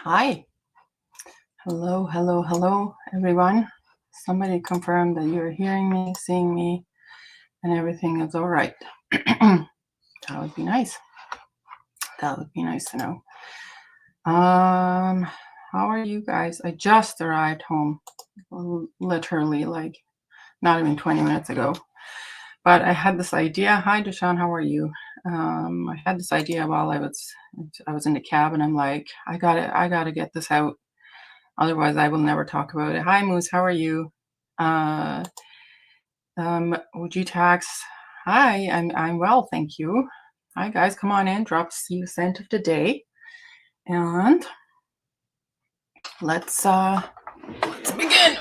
Hi. Hello, hello, hello, everyone. Somebody confirm that you're hearing me, seeing me, and everything is all right. That would be nice. That would be nice to know. How are you guys? I just arrived home, literally like not even 20 minutes ago. But I had this idea. Hi, Deshaun, how are you? I had this idea while I was in the cab, and I'm like, I gotta get this out. Otherwise, I will never talk about it. Hi, Moose. How are you? Would you tax? Hi, I'm well, thank you. Hi, guys. Come on in. Drop the scent of the day, and let's begin.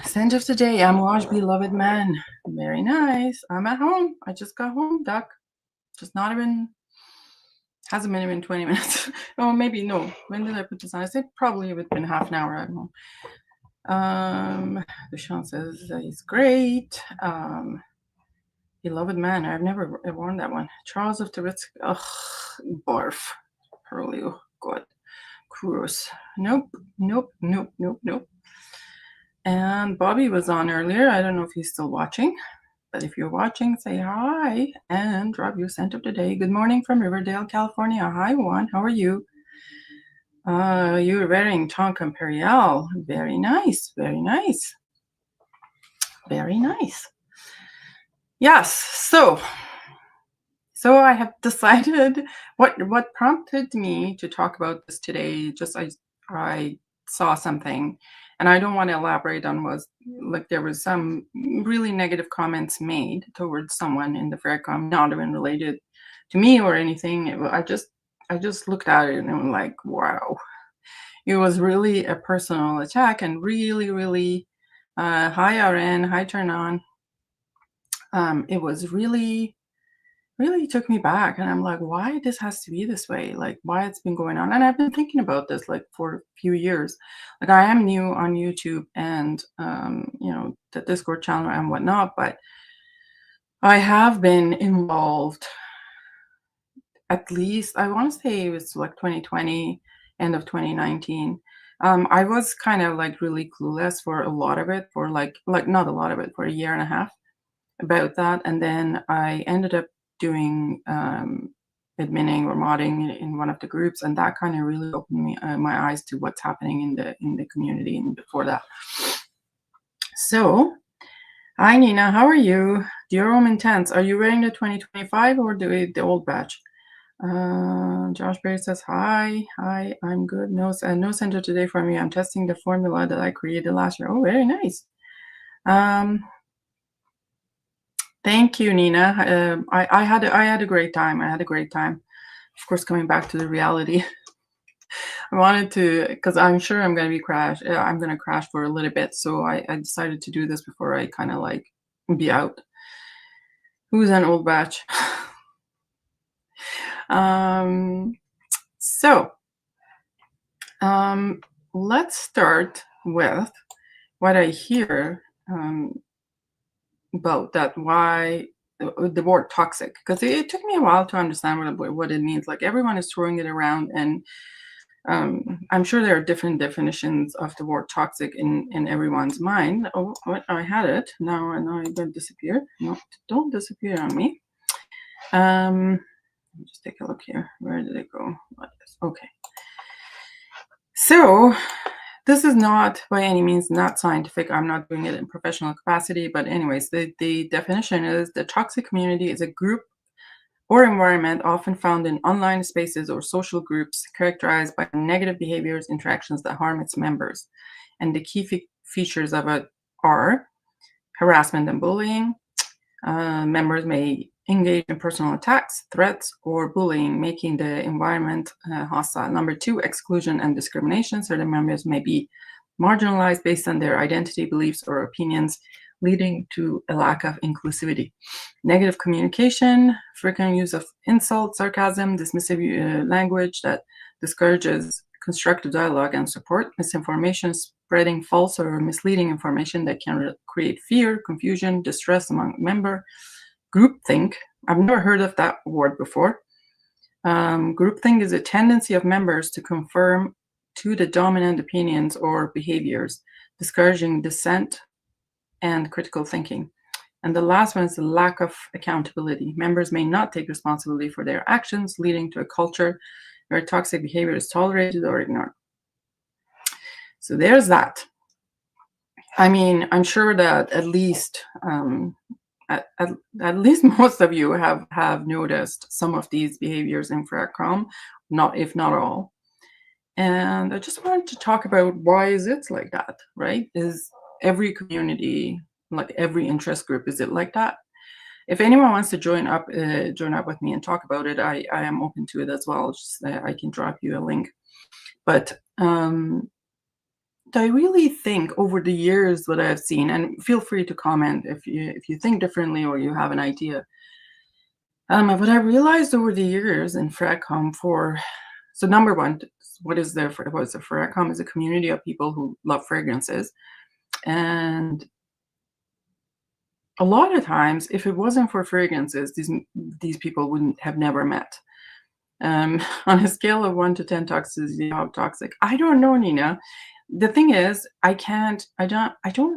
Scent of the day. Amouage, beloved man. Very nice. I'm at home. I just got home, duck. Just not even. Hasn't been even 20 minutes. Oh, maybe no. When did I put this on? I said probably it's been half an hour. I don't know. Deshaun says he's great. Beloved man. I've never worn that one. Charles of Tibet. Ugh, barf. Pearly. Oh, God. Gross. Nope. And Bobby was on earlier. I don't know if he's still watching. But if you're watching, say hi and drop your scent of the day. Good morning from Riverdale, California. Hi, Juan. How are you? You're wearing Tonka Imperial. Very nice. Very nice. Very nice. Yes. So I have decided what prompted me to talk about this today. Just I saw something, and I don't want to elaborate on was like there was some really negative comments made towards someone in the fragcom, not even related to me or anything. I just looked at it and I'm like, wow, it was really a personal attack and really high RN, high turn on. It was really took me back, and I'm like, why this has to be this way, like why it's been going on. And I've been thinking about this like for a few years. Like I am new on YouTube and the Discord channel and whatnot, but I have been involved at least, I want to say it was like 2020, end of 2019. I was kind of like really clueless for a lot of it, for like not a lot of it, for a year and a half about that. And then I ended up doing adminning or modding in one of the groups, and that kind of really opened me my eyes to what's happening in the community. And before that, so hi Nina, how are you? Durham Intense, are you wearing the 2025 or the old batch? Josh Berry says hi, I'm good. No center today for me. I'm testing the formula that I created last year. Oh, very nice. Thank you, Nina. I had a great time. Of course, coming back to the reality, I wanted to, because I'm sure I'm going to crash for a little bit. So I decided to do this before I kind of like be out. Who's an old batch? Let's start with what I hear about that, why the word toxic, because it took me a while to understand what it means. Like everyone is throwing it around, and I'm sure there are different definitions of the word toxic in everyone's mind. Oh, I had it. Now it didn't disappear. No, don't disappear on me. Let me just take a look here. Where did it go? Okay. So this is not by any means not scientific. I'm not doing it in professional capacity, but anyways, the definition is the toxic community is a group or environment often found in online spaces or social groups characterized by negative behaviors, interactions that harm its members. And the key features of it are harassment and bullying. Members may engage in personal attacks, threats, or bullying, making the environment hostile. Number 2, exclusion and discrimination. Certain members may be marginalized based on their identity, beliefs, or opinions, leading to a lack of inclusivity. Negative communication, frequent use of insults, sarcasm, dismissive language that discourages constructive dialogue and support. Misinformation, spreading false or misleading information that can create fear, confusion, distress among member. Groupthink, I've never heard of that word before. Groupthink is a tendency of members to conform to the dominant opinions or behaviors, discouraging dissent and critical thinking. And the last one is the lack of accountability. Members may not take responsibility for their actions, leading to a culture where toxic behavior is tolerated or ignored. So there's that. I mean, I'm sure that at least most of you have noticed some of these behaviors in fragcom, if not all. And I just wanted to talk about why is it like that, right? Is every community, like every interest group, is it like that? If anyone wants to join up with me and talk about it, I am open to it as well. Just, I can drop you a link. But I really think over the years what I've seen, and feel free to comment if you think differently or you have an idea. What I realized over the years in fragcom so number one, what is a fragcom? Is a community of people who love fragrances, and a lot of times, if it wasn't for fragrances, these people wouldn't have never met. On a scale of 1 to 10 toxicity, how toxic? I don't know, Nina. The thing is, I don't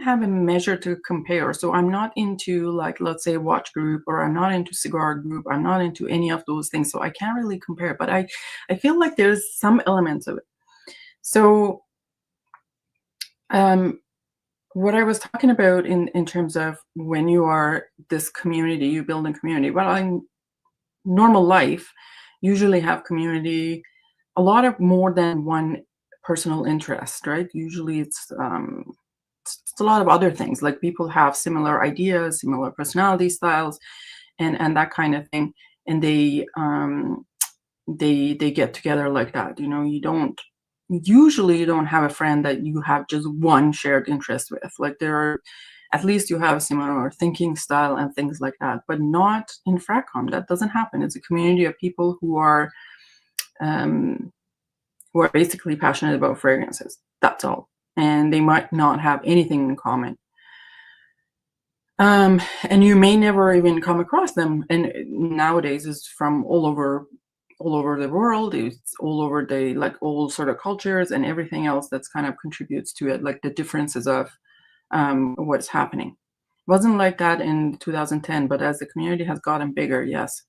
have a measure to compare. So I'm not into, like, let's say watch group, or I'm not into cigar group. I'm not into any of those things. So I can't really compare, but I feel like there's some elements of it. So what I was talking about in terms of when you are this community, you build a community. Well, in normal life, usually have community, a lot of more than one personal interest, right? Usually it's a lot of other things, like people have similar ideas, similar personality styles, and that kind of thing, and they get together like that. You know, you don't have a friend that you have just one shared interest with. Like, there are, at least you have a similar thinking style and things like that, but not in fragcom. That doesn't happen. It's a community of people who are basically passionate about fragrances. That's all. And they might not have anything in common. And you may never even come across them. And nowadays it's from all over the world. It's all over all sort of cultures and everything else that's kind of contributes to it, like the differences of what's happening. It wasn't like that in 2010, but as the community has gotten bigger, yes,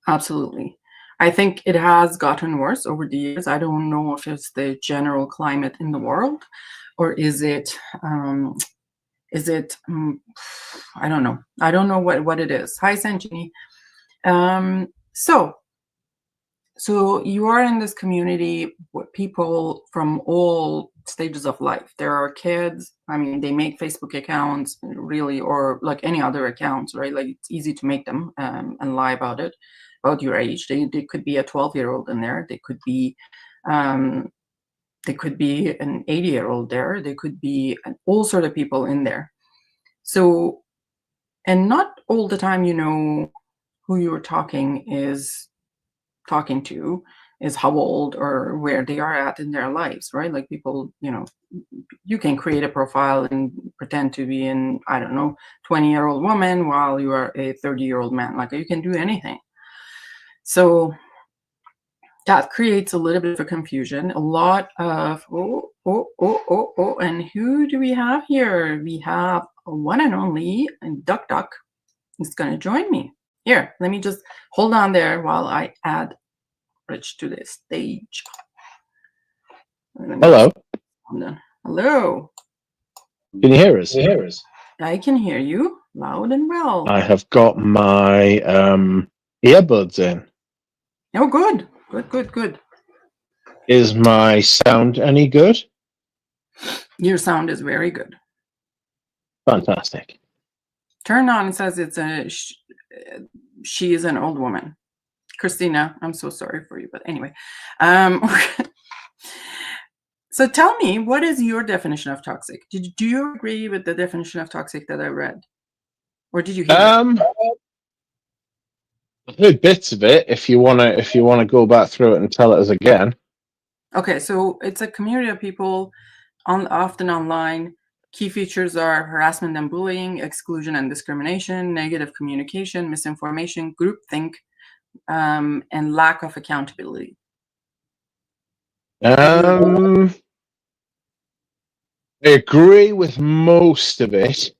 absolutely. I think it has gotten worse over the years. I don't know if it's the general climate in the world, or is it I don't know. I don't know what it is. Hi, Sanjini. So you are in this community with people from all stages of life. There are kids. I mean, they make Facebook accounts, really, or like any other accounts, right? Like, it's easy to make them and lie about it, about your age. They could be a 12-year-old in there. They could be an 80-year-old there. They could be all sort of people in there. So, and not all the time, you know, who you're talking to is how old or where they are at in their lives, right? Like, people, you know, you can create a profile and pretend to be an, I don't know, 20-year-old woman while you are a 30-year-old man. Like, you can do anything. So that creates a little bit of a confusion. A lot of, and who do we have here? We have one and only Duck Duck is going to join me. Here, let me just hold on there while I add Rich to the stage. Hello. Hello. Can you hear us? I can hear you loud and well. I have got my earbuds in. Oh, good. Good. Is my sound any good? Your sound is very good. Fantastic. Turn on. It says it's she is an old woman. Christina, I'm so sorry for you, but anyway. So tell me, what is your definition of toxic? Do you agree with the definition of toxic that I read? Or did you hear it? I've heard bits of it. If you wanna go back through it and tell it us again. Okay, so it's a community of people, often online. Key features are harassment and bullying, exclusion and discrimination, negative communication, misinformation, groupthink, and lack of accountability? I agree with most of it.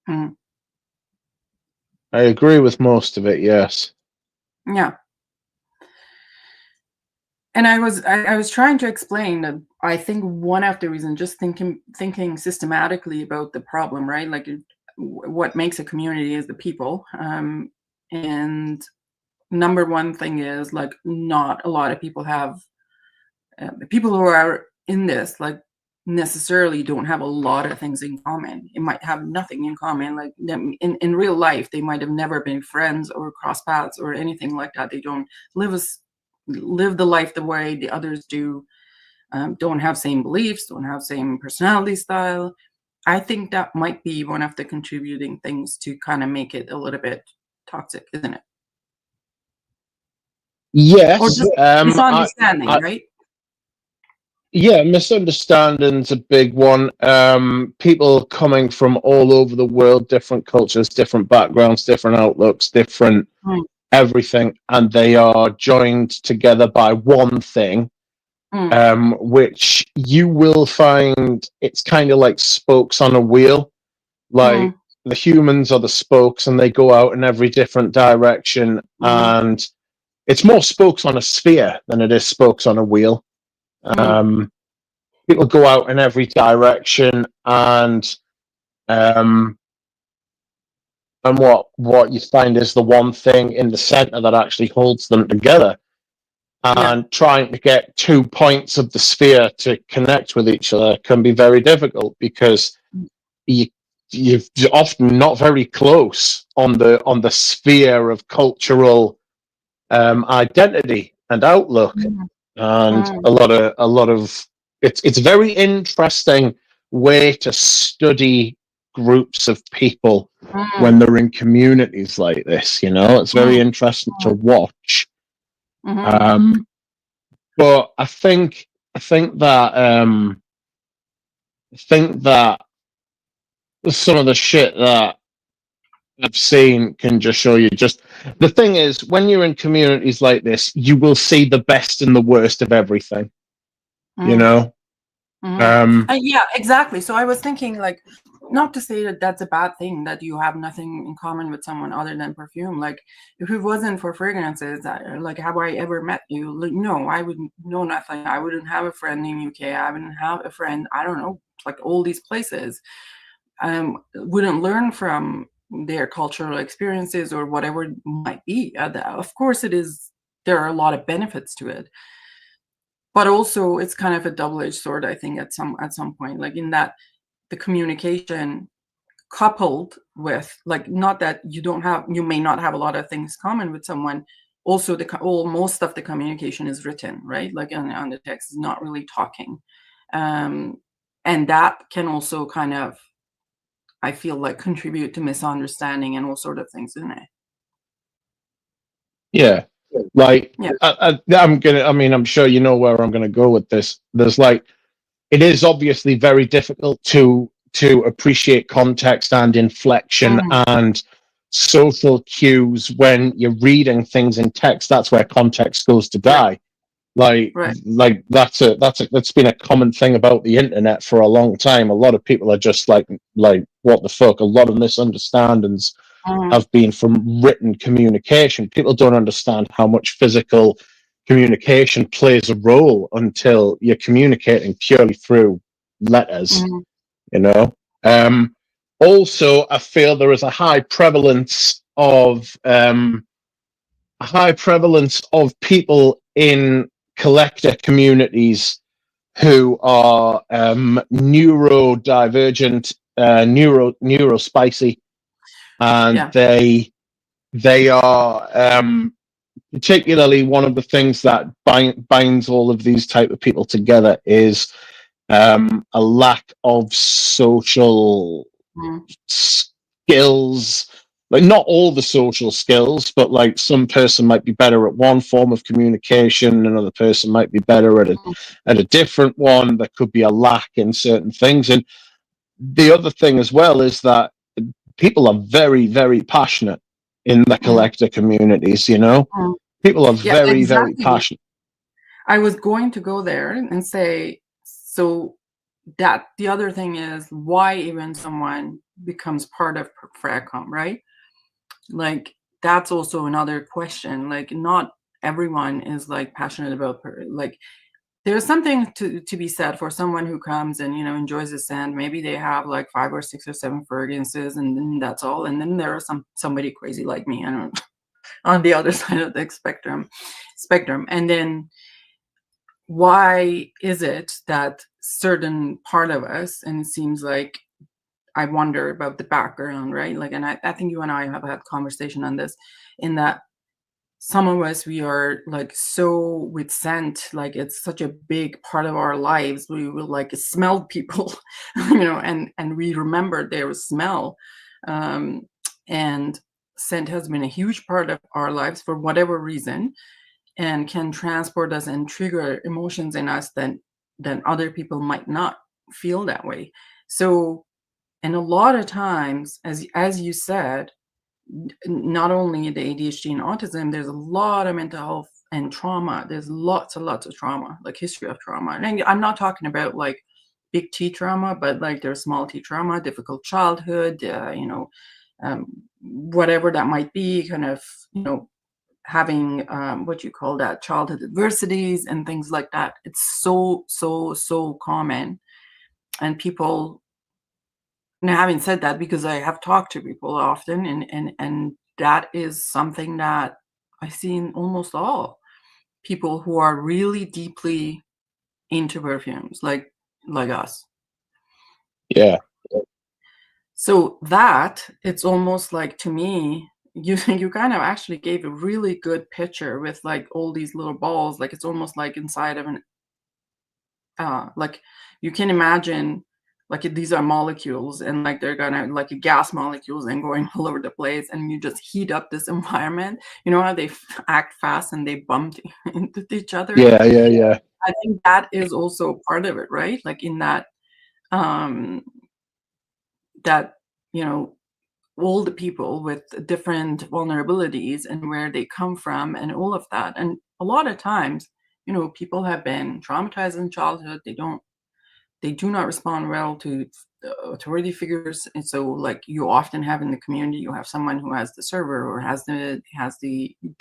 Mm. I agree with most of it, yes. Yeah. And I was trying to explain that I think one of the reasons, just thinking systematically about the problem, right? Like what makes a community is the people. And number one thing is like not a lot of people have the people who are in this like necessarily don't have a lot of things in common. It might have nothing in common. Like in real life, they might have never been friends or cross paths or anything like that. They don't live the life the way the others do. Don't have same beliefs, don't have same personality style. I think that might be one of the contributing things to kind of make it a little bit toxic, isn't it? Or Yes. just misunderstanding, right? Yeah, misunderstanding's a big one. People coming from all over the world, different cultures, different backgrounds, different outlooks, different Mm, everything, and they are joined together by one thing, mm, which you will find it's kind of like spokes on a wheel. Like mm, the humans are the spokes, and they go out in every different direction, mm, and it's more spokes on a sphere than it is spokes on a wheel. mm, Um, People go out in every direction, um, and what you find is the one thing in the center that actually holds them together. yeah. And trying to get 2 points of the sphere to connect with each other can be very difficult because you you're often not very close on the sphere of cultural identity and outlook, Mm, and mm, a lot of it's a very interesting way to study groups of people mm, when they're in communities like this. You know, it's very mm, interesting to mm, watch. mhm, Um, but I think that some of the shit that I've seen can just show you just the thing is when you're in communities like this, you will see the best and the worst of everything. You mm. know, Mhm. um, Yeah, exactly. So I was thinking, like, not to say that that's a bad thing that you have nothing in common with someone other than perfume. Like, if it wasn't for fragrances, like, have I ever met you? Like, no, I wouldn't know nothing. I wouldn't have a friend in UK. I wouldn't have a friend. I don't know, like all these places. Wouldn't learn from their cultural experiences or whatever it might be. Of course, it is. There are a lot of benefits to it, but also it's kind of a double-edged sword, I think, at some point, like in that the communication coupled with like not that you may not have a lot of things common with someone. Also most of the communication is written, right? Like on the text is not really talking. um and that can also kind of, I feel like, contribute to misunderstanding and all sort of things, isn't it? yeah, like Yeah. I mean, I'm sure you know where I'm gonna go with this. There's like it is obviously very difficult to appreciate context and inflection Mhm. and social cues when you're reading things in text. That's where context goes to Right. die. Like Right. that's been a common thing about the internet for a long time. A lot of people are just like what the fuck. A lot of misunderstandings Mhm. have been from written communication. People don't understand how much physical communication plays a role until you're communicating purely through letters, Mhm. you know. Um, Also, I feel there is a high prevalence of people in collector communities who are neurodivergent, neurospicy, and Yeah. they are particularly one of the things that binds all of these type of people together is a lack of social Mhm. skills. Like not all the social skills, but like some person might be better at one form of communication, another person might be better at a different one. There could be a lack in certain things, and the other thing as well is that people are very, very passionate in the Mhm. collector communities, you know. People are Yeah, very, very exactly. passionate. I was going to go there and say, so that the other thing is why even someone becomes part of fragcom, right? Like that's also another question. Like not everyone is like passionate about like there's something to be said for someone who comes and enjoys the scent. Maybe they have like 5 or 6 or 7 fragrances and then that's all. And then there are somebody crazy like me, I don't on the other side of the spectrum. And then why is it that certain part of us, and it seems like I wonder about the background, right? Like, and I think you and I have had conversation on this, in that some of us, we are like so with scent, like it's such a big part of our lives. We will like smell people, and we remember their smell. Um, and scent has been a huge part of our lives for whatever reason, and can transport us and trigger emotions in us that other people might not feel that way. So, and a lot of times, as you said, not only the ADHD and autism, there's a lot of mental health and trauma. There's lots and lots of trauma, like history of trauma. And I'm not talking about like big T trauma, but like there's small T trauma, difficult childhood, whatever that might be, kind of, having what you call that, childhood adversities and things like that. It's so common. And people, now having said that, because I have talked to people often, and that is something that I see in almost all people who are really deeply into perfumes, like us. Yeah. So that it's almost like, to me, you you kind of actually gave a really good picture with like all these little balls. Like it's almost like inside of an like you can imagine, like these are molecules, and like they're gonna like gas molecules and going all over the place, and you just heat up this environment. You know how they act fast and they bump into each other. Yeah. I think that is also part of it, right? Like in that um that you know all the people with different vulnerabilities and where they come from and all of that. And a lot of times, people have been traumatized in childhood. They do not respond well to authority figures. And so like you often have in the community, you have someone who has the server or has the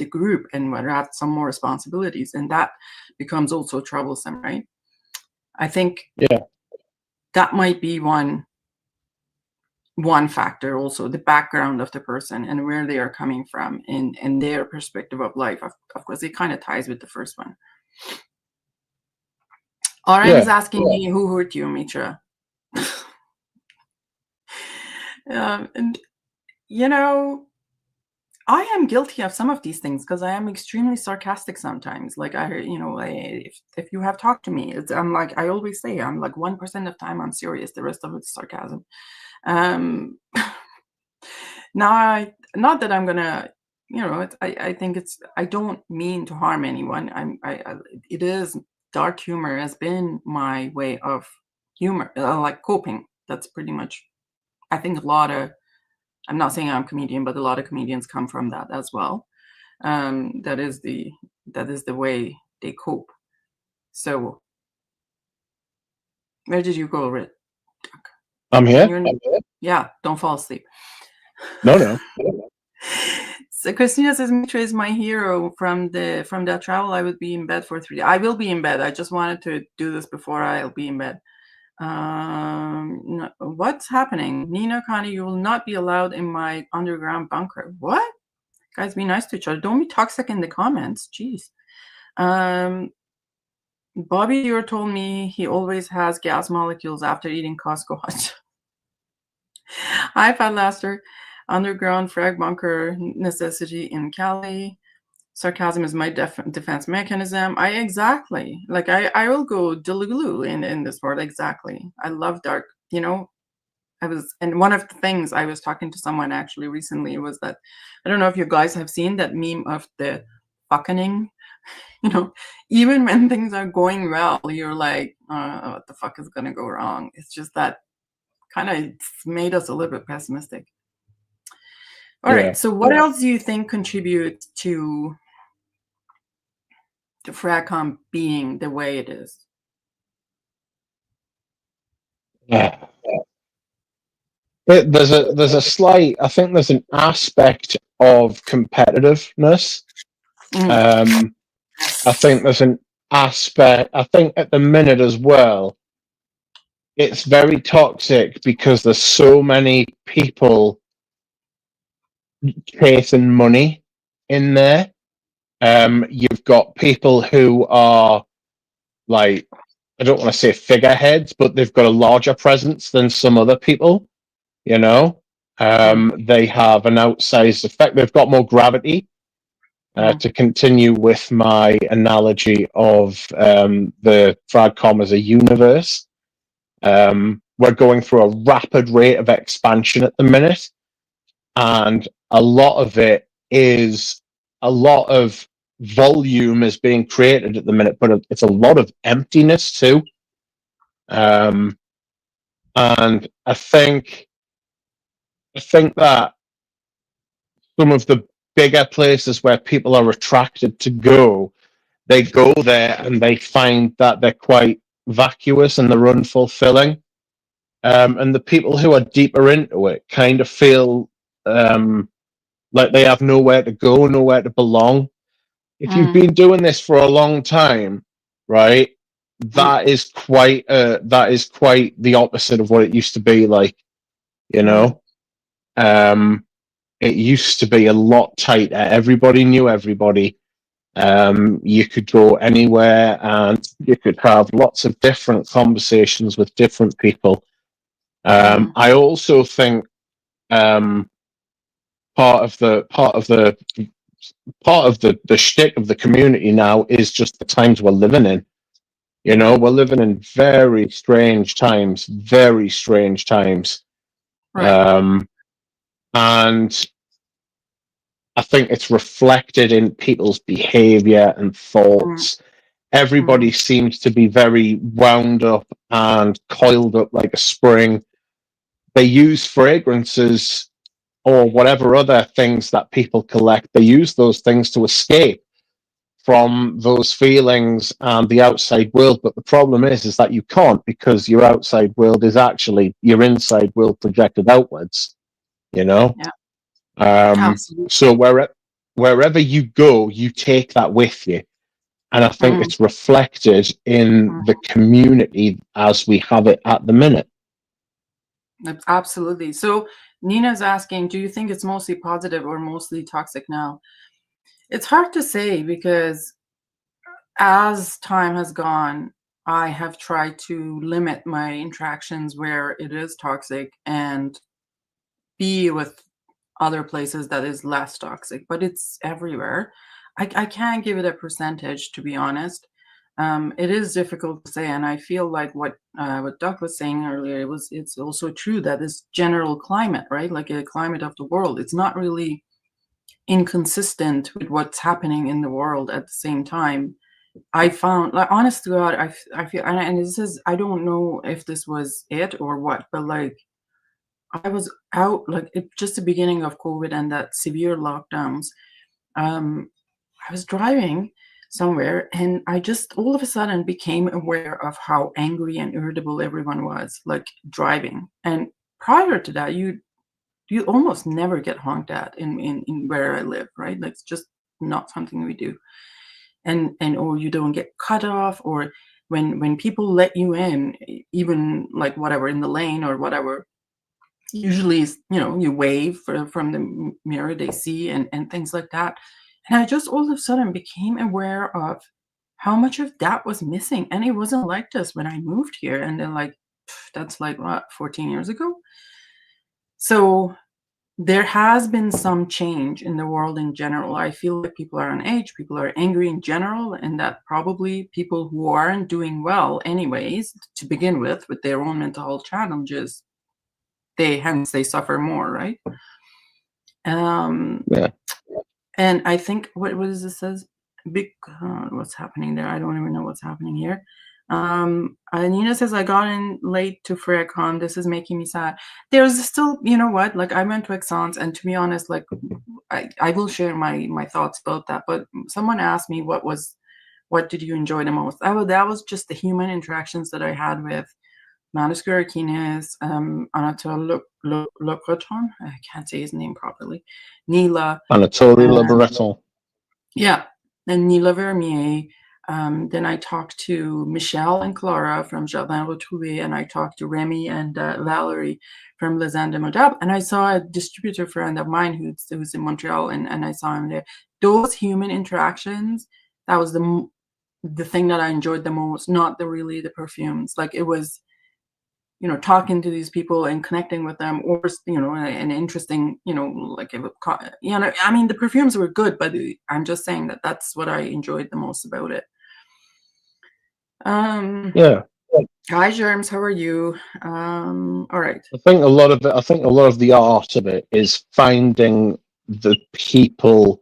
group, and would have some more responsibilities, and that becomes also troublesome, right? I think Yeah. that might be one factor, also the background of the person and where they are coming from and their perspective of life. Of course, it kind of ties with the first one. RM is Yeah. asking me, who hurt you, Mitra? And I am guilty of some of these things because I am extremely sarcastic sometimes. Like if you have talked to me, I'm like, I always say, I'm like 1% of time I'm serious, the rest of it's sarcasm. Now, not that I'm gonna, I think I don't mean to harm anyone. It is, dark humor has been my way of humor, like coping. That's pretty much, I think I'm not saying I'm a comedian, but a lot of comedians come from that as well. That is the way they cope. So where did you go, Rit? I'm here. Yeah, don't fall asleep. No. So Christina says, Mitra is my hero from that travel. I would be in bed for 3 days. I will be in bed. I just wanted to do this before I'll be in bed. No, what's happening? Nina, Connie, you will not be allowed in my underground bunker. What? Guys, be nice to each other. Don't be toxic in the comments. Jeez. Bobby Dior told me he always has gas molecules after eating Costco hot. Hi, Fat Laster. Underground frag bunker necessity in Cali. Sarcasm is my defense mechanism. Exactly. Like I will go delulu in this word. Exactly. I love dark. And one of the things I was talking to someone actually recently was that, I don't know if you guys have seen that meme of the fucking, even when things are going well, you're like, what the fuck is gonna go wrong? It's just that kind of made us a little bit pessimistic. All right. So what else do you think contributes to the fragcom being the way it is? Yeah. There's a slight, I think there's an aspect of competitiveness. I think there's an aspect, I think at the minute as well, it's very toxic because there's so many people chasing money in there. You've got people who are like, I don't want to say figureheads, but they've got a larger presence than some other people, you know. They have an outsized effect. They've got more gravity. To continue with my analogy of the fragcom as a universe, we're going through a rapid rate of expansion at the minute, and a lot of it is a lot of volume is being created at the minute, but it's a lot of emptiness too. And I think that some of the bigger places where people are attracted to go, they go there and they find that they're quite vacuous and they're unfulfilling. And the people who are deeper into it kind of feel like they have nowhere to go, nowhere to belong. If you've been doing this for a long time, right, that is quite the opposite of what it used to be like, you know. It used to be a lot tighter. Everybody knew everybody. You could go anywhere and you could have lots of different conversations with different people. I also think part of the shtick of the community now is just the times we're living in. You know, we're living in very strange times, Right. And I think it's reflected in people's behavior and thoughts. Everybody seems to be very wound up and coiled up like a spring. They use fragrances or whatever other things that people collect. They use those things to escape from those feelings and the outside world. But the problem is that you can't, because your outside world is actually your inside world projected outwards, you know? Yeah. So wherever you go, you take that with you. And I think it's reflected in the community as we have it at the minute. Absolutely. So Nina's asking, do you think it's mostly positive or mostly toxic now? It's hard to say, because as time has gone, I have tried to limit my interactions where it is toxic and be with other places that is less toxic, but it's everywhere. I can't give it a percentage, to be honest. It is difficult to say, and I feel like what Doug was saying earlier, it's also true that this general climate, right, like a climate of the world, it's not really inconsistent with what's happening in the world at the same time. I found, like, honest to God, I feel, and this is, I don't know if this was it or what, but like, I was out, like, just the beginning of COVID and that severe lockdowns. I was driving somewhere and I just all of a sudden became aware of how angry and irritable everyone was, like, driving. And prior to that, you almost never get honked at in where I live, right? Like, it's just not something we do. And or you don't get cut off, or when people let you in, even like whatever in the lane or whatever, usually, you wave from the mirror they see, and things like that. And I just all of a sudden became aware of how much of that was missing. And it wasn't like this when I moved here. And then, like, that's like what, 14 years ago? So there has been some change in the world in general. I feel like people are on edge, people are angry in general, and that probably people who aren't doing well anyways to begin with their own mental health challenges, hence they suffer more, right? Yeah. And I think what is this says? Big, what's happening there? I don't even know what's happening here. Nina says, I got in late to fragcom. This is making me sad. There's still, you know what? Like, I went to Exxons, and to be honest, like, I will share my thoughts about that. But someone asked me what was what did you enjoy the most? That was just the human interactions that I had with Manus Guerra-Kines, Anatole Le Breton, I can't say his name properly, Nila, Anatoly Le Breton. yeah, and Nila Vermier. Then I talked to Michelle and Clara from Jardin Retrouvé, and I talked to Remy and Valerie from Les Indes de Modab, and I saw a distributor friend of mine who's in Montreal, and I saw him there. Those human interactions, that was the thing that I enjoyed the most, not the perfumes. Like, it was, talking to these people and connecting with them, or, an interesting, like, I mean, the perfumes were good, but I'm just saying that that's what I enjoyed the most about it. Yeah. Hi, Germs. How are you? All right. I think a lot of the art of it is finding the people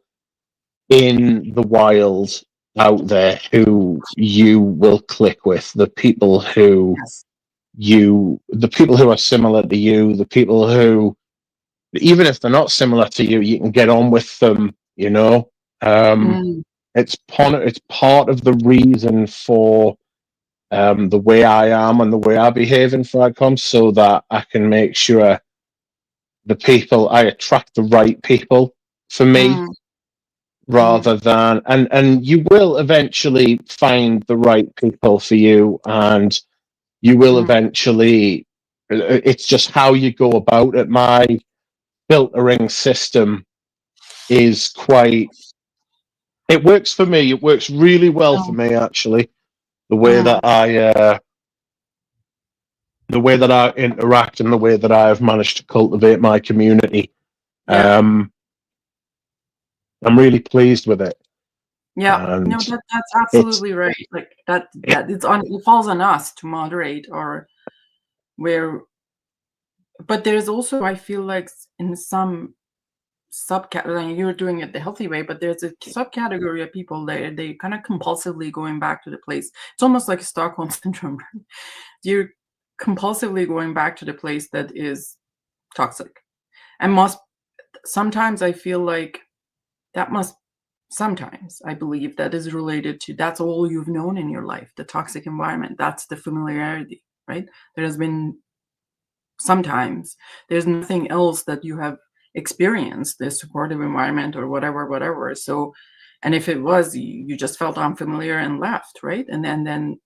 in the wild out there who you will click with, the people who Yes. the people who are similar to you, the people who, even if they're not similar to you, you can get on with them, It's part of the reason for the way I am and the way I behave in fragcom, so that I can make sure I attract the right people for me, rather than, and you will eventually find the right people for you, and you will eventually, it's just how you go about it. My filtering system is it works for me. It works really well for me, actually. The way that I interact and the way that I have managed to cultivate my community. Yeah. I'm really pleased with it. Yeah, And no, that's absolutely right. Like, that it falls on us to moderate, or where, but there's also, I feel like, in some subcategory, you're doing it the healthy way, but there's a subcategory of people, they kind of compulsively going back to the place. It's almost like Stockholm syndrome. You're compulsively going back to the place that is toxic, and sometimes I feel like sometimes I believe that is related to, that's all you've known in your life, the toxic environment. That's the familiarity, right? Sometimes there's nothing else that you have experienced, the supportive environment or whatever. So, and if it was, you just felt unfamiliar and left, right? And then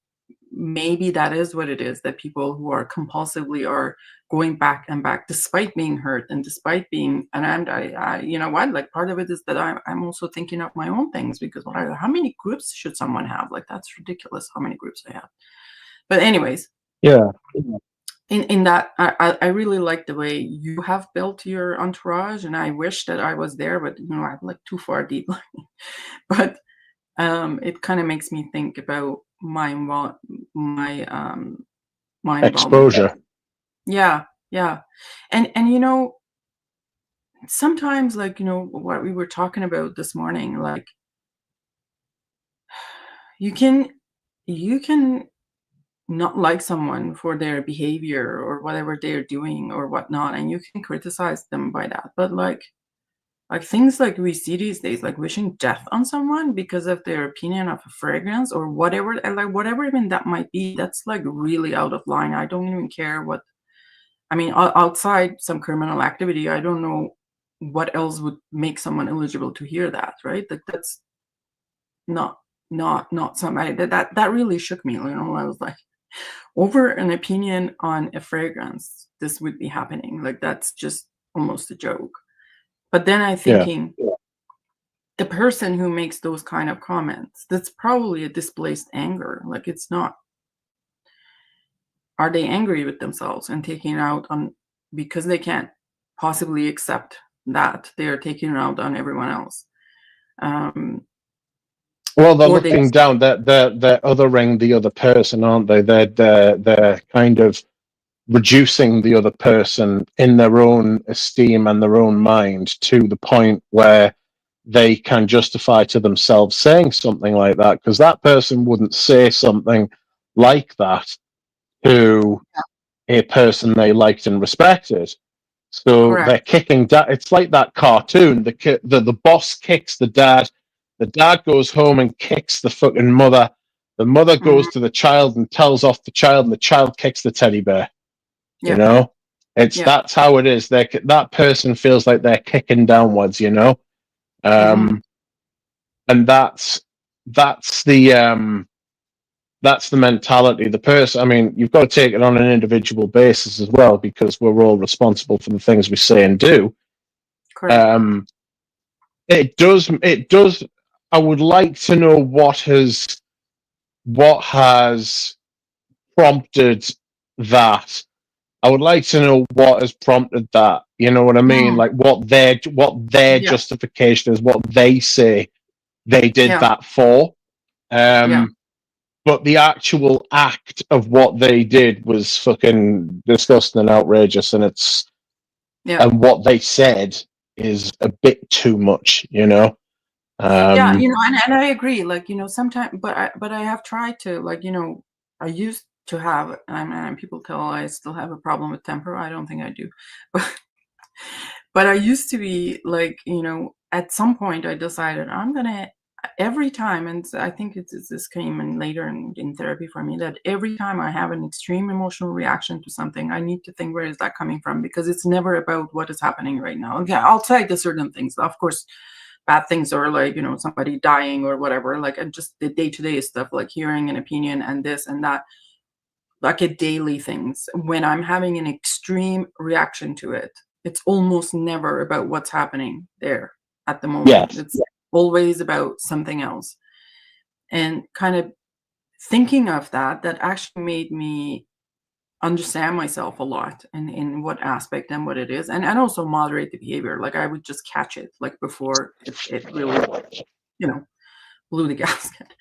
maybe that is what it is, that people who are compulsively are going back and back despite being hurt and despite being, and I you know what, like, part of it is that I'm also thinking of my own things, because how many groups should someone have? Like, that's ridiculous how many groups I have. But anyways, yeah, in that, I really like the way you have built your entourage, and I wish that I was there, but I'm like too far deep. But it kind of makes me think about my exposure. Yeah, yeah. And sometimes, like, what we were talking about this morning, like, you can not like someone for their behavior or whatever they're doing or whatnot, and you can criticize them by that. But like things like we see these days, like wishing death on someone because of their opinion of a fragrance or whatever, and like whatever even that might be, that's like really out of line. I don't even care what, I mean, outside some criminal activity, I don't know what else would make someone eligible to hear that, right? Like, that's not somebody that really shook me. I was like, over an opinion on a fragrance, this would be happening. Like, that's just almost a joke. But then I'm thinking, the person who makes those kind of comments, that's probably a displaced anger. Like, it's not, are they angry with themselves and taking out on, because they can't possibly accept that they're taking it out on everyone else? Well, they're looking down. They're othering the other person, aren't they? They're kind of reducing the other person in their own esteem and their own mind, to the point where they can justify to themselves saying something like that, because that person wouldn't say something like that to a person they liked and respected. So Correct. they're kicking. It's like that cartoon. The boss kicks the dad The dad goes home and kicks the fucking mother. The mother goes to the child and tells off the child, and the child kicks the teddy bear. You know, that's how it is. That person feels like they're kicking downwards. You know, and that's the mentality. The person. I mean, you've got to take it on an individual basis as well, because we're all responsible for the things we say and do. Correct. It does. I would like to know what has prompted that. I would like to know what has prompted that. You know what I mean? Like what their justification is, what they say they did that for. But the actual act of what they did was fucking disgusting and outrageous, and and what they said is a bit too much, you know. Yeah, you know, and I agree. Like, you know, sometimes, but I have tried to, like, you know, I used to have, and people tell I still have a problem with temper. I don't think I do, but I used to be like, you know, at some point I decided I'm gonna every time, and I think this came in later in therapy for me, that every time I have an extreme emotional reaction to something, I need to think, where is that coming from? Because it's never about what is happening right now. Okay, I'll say the certain things, of course. Bad things, or like, you know, somebody dying or whatever, like, and just the day-to-day stuff, like hearing an opinion and this and that, like a daily things. When I'm having an extreme reaction to it, it's almost never about what's happening there at the moment. It's always about something else. And kind of thinking of that actually made me understand myself a lot, and in what aspect and what it is, and also moderate the behavior. Like, I would just catch it, like, before it really, you know, blew the gasket.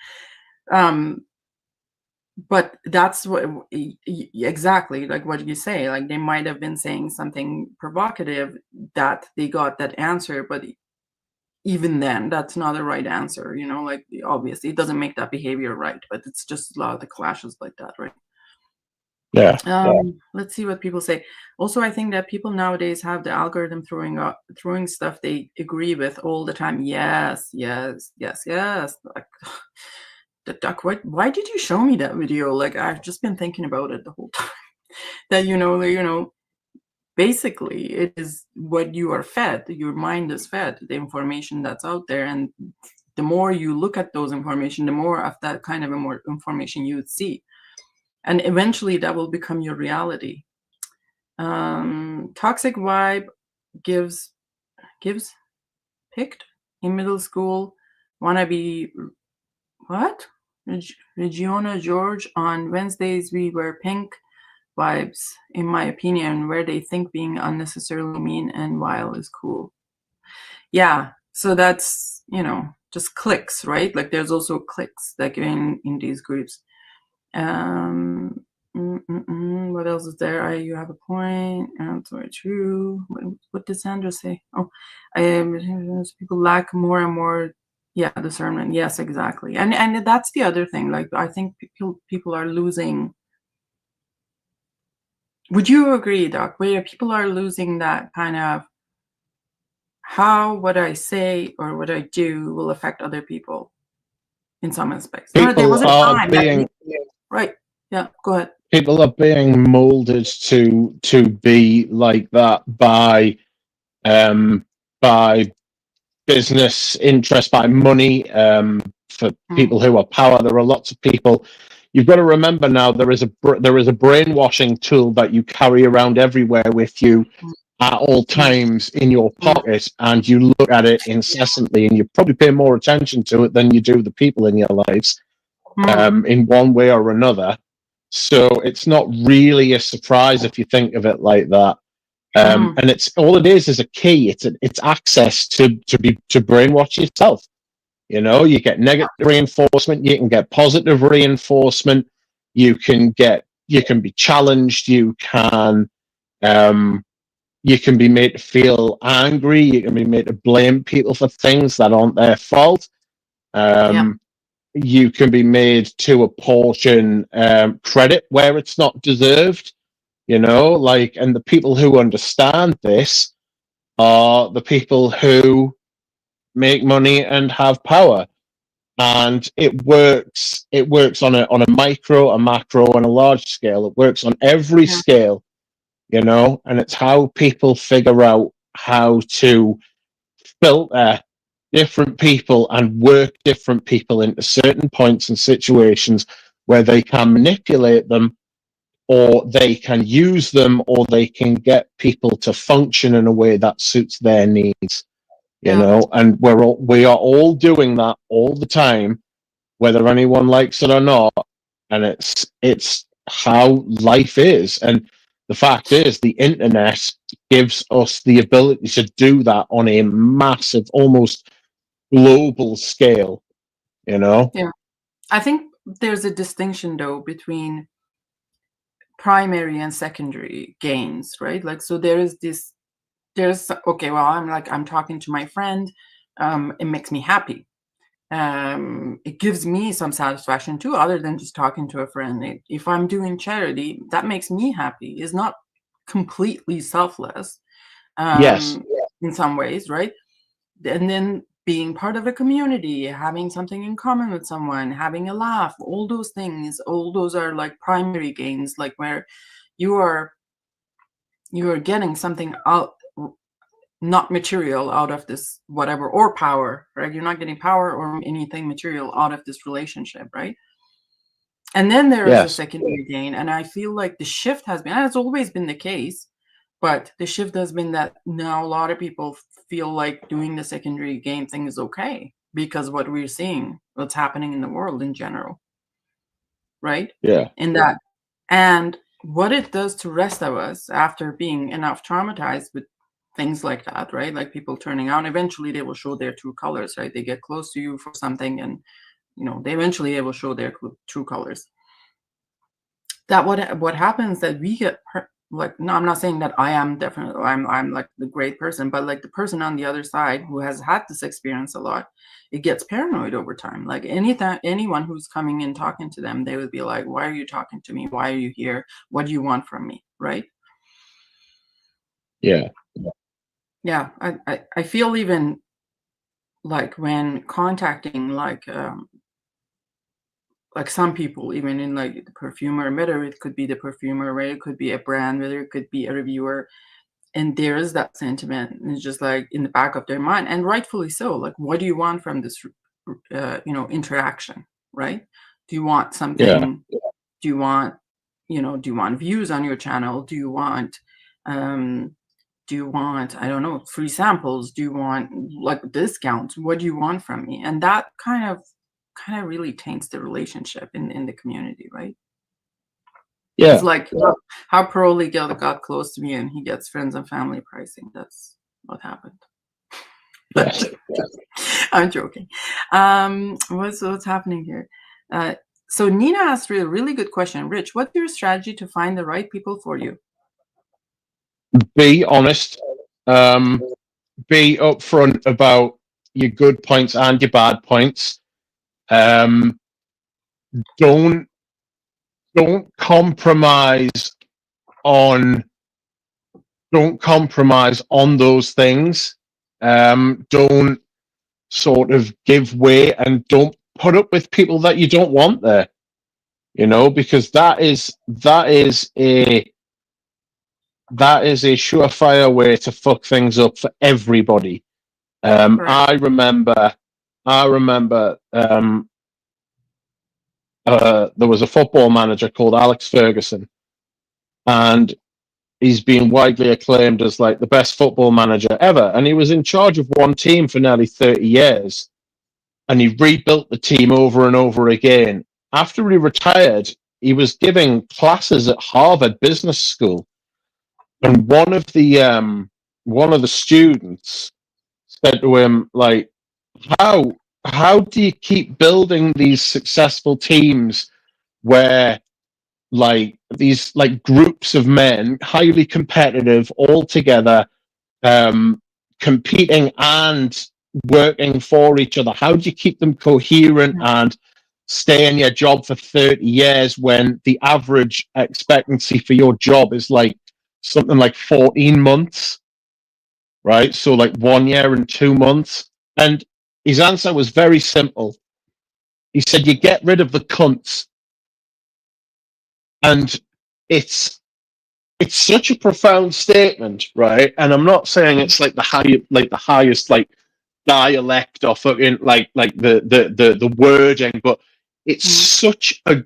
But that's what exactly, like what you say, like they might have been saying something provocative that they got that answer, but even then that's not the right answer, you know. Like, obviously it doesn't make that behavior right, but it's just a lot of the clashes like that, right? Let's see what people say. Also, I think that people nowadays have the algorithm throwing stuff they agree with all the time. Yes. Like, the duck. Why did you show me that video? Like, I've just been thinking about it the whole time. That, you know, basically it is what you are fed. Your mind is fed the information that's out there, and the more you look at those information, the more of that kind of more information you would see. And eventually that will become your reality. Toxic vibe gives picked in middle school. Wanna be what? Regina George, on Wednesdays we wear pink vibes, in my opinion, where they think being unnecessarily mean and vile is cool. Yeah, so that's, you know, just cliques, right? Like, there's also cliques, like in these groups. What else is there? You have a point. That's very true. What did Sandra say? Oh, people lack more and more, discernment. Yes, exactly. And that's the other thing. Like, I think people are losing. Would you agree, Doc? Where people are losing that kind of how what I say or what I do will affect other people in some aspects. There was a time right. Yeah, go ahead. People are being molded to be like that by business interest, by money, for people who are power. There are lots of people. You've got to remember now, there is a brainwashing tool that you carry around everywhere with you at all times in your pocket, and you look at it incessantly, and you probably pay more attention to it than you do the people in your lives, in one way or another. So it's not really a surprise if you think of it like that. And it's all it is a key. It's access to brainwash yourself. You know, you get negative reinforcement, you can get positive reinforcement, you can be challenged, you can be made to feel angry, you can be made to blame people for things that aren't their fault. You can be made to apportion credit where it's not deserved, you know, like, and the people who understand this are the people who make money, and have power. And it works on a micro, a macro, and a large scale. It works on every Yeah. scale, and it's how people figure out how to filter different people and work different people into certain points and situations where they can manipulate them, or they can use them, or they can get people to function in a way that suits their needs. And we are all doing that all the time, whether anyone likes it or not. And it's how life is. And the fact is, the internet gives us the ability to do that on a massive, almost global scale. Yeah. I think there's a distinction though between primary and secondary gains, right? Like, so there's okay, well, I'm talking to my friend, it makes me happy. It gives me some satisfaction too, other than just talking to a friend. If I'm doing charity, that makes me happy. It's not completely selfless, Yes. in some ways, right? And then being part of a community, having something in common with someone, having a laugh, all those things, all those are like primary gains, like where you are getting something out, not material, out of this whatever, or power, right? You're not getting power or anything material out of this relationship, right? And then there is a Yes. secondary gain, and I feel like the shift has been, and it's always been the case, but the shift has been that now a lot of people feel like doing the secondary gain thing is okay because what we're seeing, what's happening in the world in general, right? Yeah. In that, and what it does to rest of us after being enough traumatized with things like that, right? Like people turning out, eventually they will show their true colors, right? They get close to you for something, and they eventually will show their true colors. That what happens that we get like, no, I'm not saying that I am definitely, I'm like the great person, but like the person on the other side who has had this experience a lot, it gets paranoid over time. Like anyone who's coming in talking to them, they would be like, why are you talking to me? Why are you here? What do you want from me? Right? Yeah. Yeah. I feel even like when contacting like some people, even in like the perfumer, whether it could be the perfumer, right? It could be a brand, whether it could be a reviewer, and there is that sentiment, and it's just like in the back of their mind, and rightfully so. Like, what do you want from this interaction, right? Do you want Yeah. something? Do you want do you want views on your channel? Do you want um I don't know, free samples? Do you want like discounts? What do you want from me? And that kind of really taints the relationship in the community, right? It's Yeah. like how Pearl got close to me and he gets friends and family pricing. That's what happened. Yes. I'm joking. What's happening here? So Nina asked a really good question. Rich, what's your strategy to find the right people for you? Be honest. Be upfront about your good points and your bad points. Don't compromise on those things. Don't sort of give way, and don't put up with people that you don't want there. Because that is a surefire way to fuck things up for everybody. I remember there was a football manager called Alex Ferguson, and he's been widely acclaimed as like the best football manager ever. And he was in charge of one team for nearly 30 years, and he rebuilt the team over and over again. After he retired, he was giving classes at Harvard Business School, and one of the students said to him, like, how do you keep building these successful teams where like these like groups of men, highly competitive, all together, competing and working for each other? How do you keep them coherent and stay in your job for 30 years when the average expectancy for your job is like something like 14 months, right? So like 1 year and 2 months. And his answer was very simple. He said, you get rid of the cunts. And it's such a profound statement, right? And I'm not saying it's like the highest like dialect or fucking like the wording, but it's such a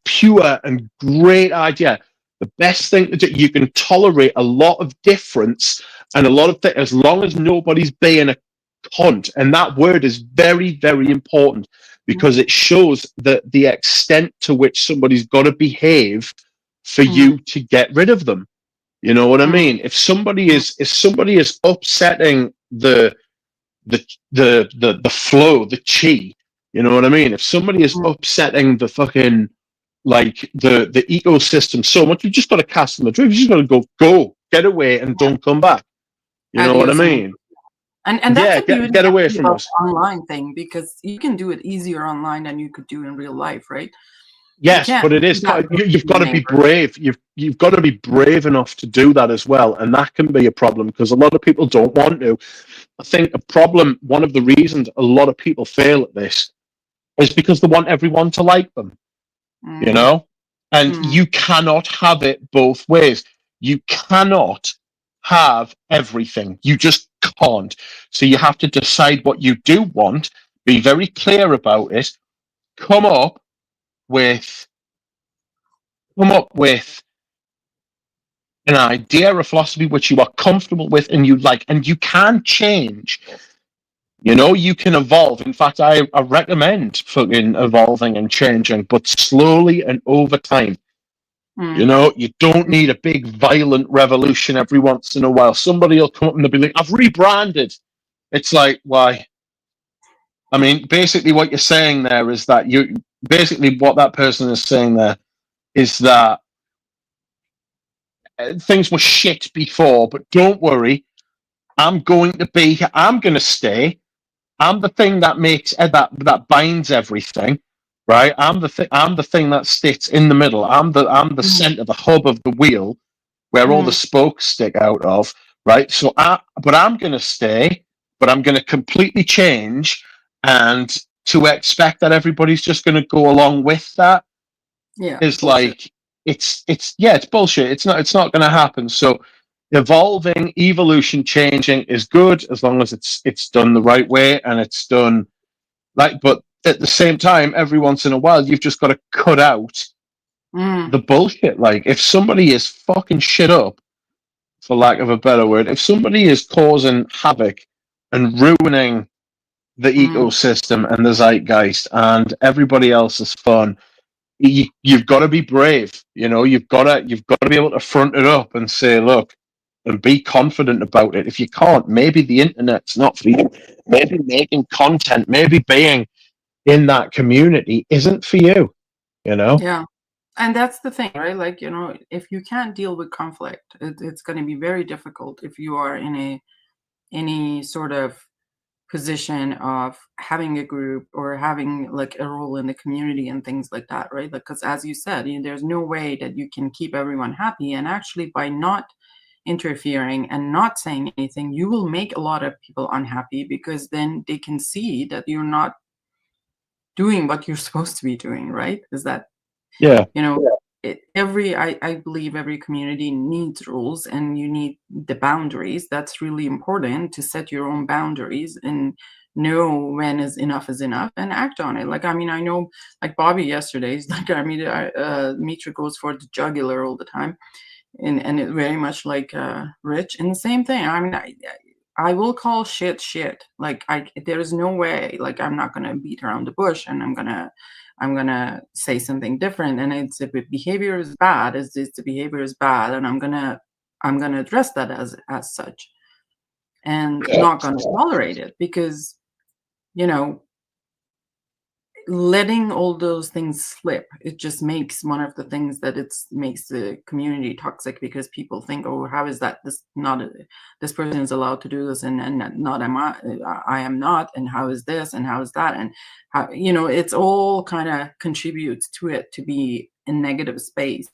pure and great idea. The best thing to do, you can tolerate a lot of difference and a lot of things as long as nobody's being a cunt. And that word is very, very important because it shows the extent to which somebody's got to behave for you to get rid of them. You know what I mean? If somebody is upsetting the flow, the chi, you know what I mean? If somebody is upsetting the fucking like the ecosystem so much, you just got to cast them adrift. You just got to go, get away, and don't come back. You know what I mean? And that's a beauty get away from us. Online thing, because you can do it easier online than you could do in real life, right? Yes, but it is. You've got to be brave. You've got to be brave enough to do that as well, and that can be a problem because a lot of people don't want to. I think one of the reasons a lot of people fail at this is because they want everyone to like them. You know, and you cannot have it both ways. You cannot have everything. You just can't. So you have to decide what you do want. Be very clear about it. Come up with an idea, a philosophy which you are comfortable with and you like, and you can change. You know, you can evolve. In fact, I recommend fucking evolving and changing, but slowly and over time. You know, you don't need a big violent revolution every once in a while. Somebody will come up and they'll be like, I've rebranded. It's like, why? I mean, basically what you're saying there is that what that person is saying there is that things were shit before, but don't worry. I'm going to be here. I'm going to stay. I'm the thing that makes that binds everything, right? I'm the thing that sits in the middle. I'm the center, the hub of the wheel, where all the spokes stick out of, right? So, but I'm going to stay, but I'm going to completely change, and to expect that everybody's just going to go along with that is bullshit. Like it's bullshit. It's not going to happen. So evolving, evolution, changing is good as long as it's done the right way and it's done like. But at the same time, every once in a while, you've just got to cut out the bullshit. Like if somebody is fucking shit up, for lack of a better word, if somebody is causing havoc and ruining the ecosystem and the zeitgeist and everybody else's fun, you've got to be brave. You know, you've got to be able to front it up and say, look, and be confident about it. If you can't, maybe the internet's not for you. Maybe making content, maybe being in that community isn't for you. You know? Yeah. And that's the thing, right? Like, you know, if you can't deal with conflict, it's going to be very difficult if you are in any sort of position of having a group or having like a role in the community and things like that, right? Because as you said, there's no way that you can keep everyone happy. And actually, by not interfering and not saying anything, you will make a lot of people unhappy because then they can see that you're not doing what you're supposed to be doing, right? Is that, yeah, you know, I believe every community needs rules and you need the boundaries. That's really important, to set your own boundaries and know when is enough and act on it. Like, I mean, I know like Bobby yesterday, he's like, I mean, Mitra goes for the jugular all the time. And it very much like Rich, and the same thing. I mean, I will call shit. Like there is no way, like I'm not gonna beat around the bush and I'm gonna say something different. And it's, if behavior is bad, the behavior is bad, and I'm gonna address that as such, and not gonna tolerate it, because you know, letting all those things slip, it just makes one of the things that makes the community toxic, because people think, oh, how is that this person is allowed to do this and not I am not, and how is this and how is that, and how, you know, it's all kind of contributes to it to be in negative space.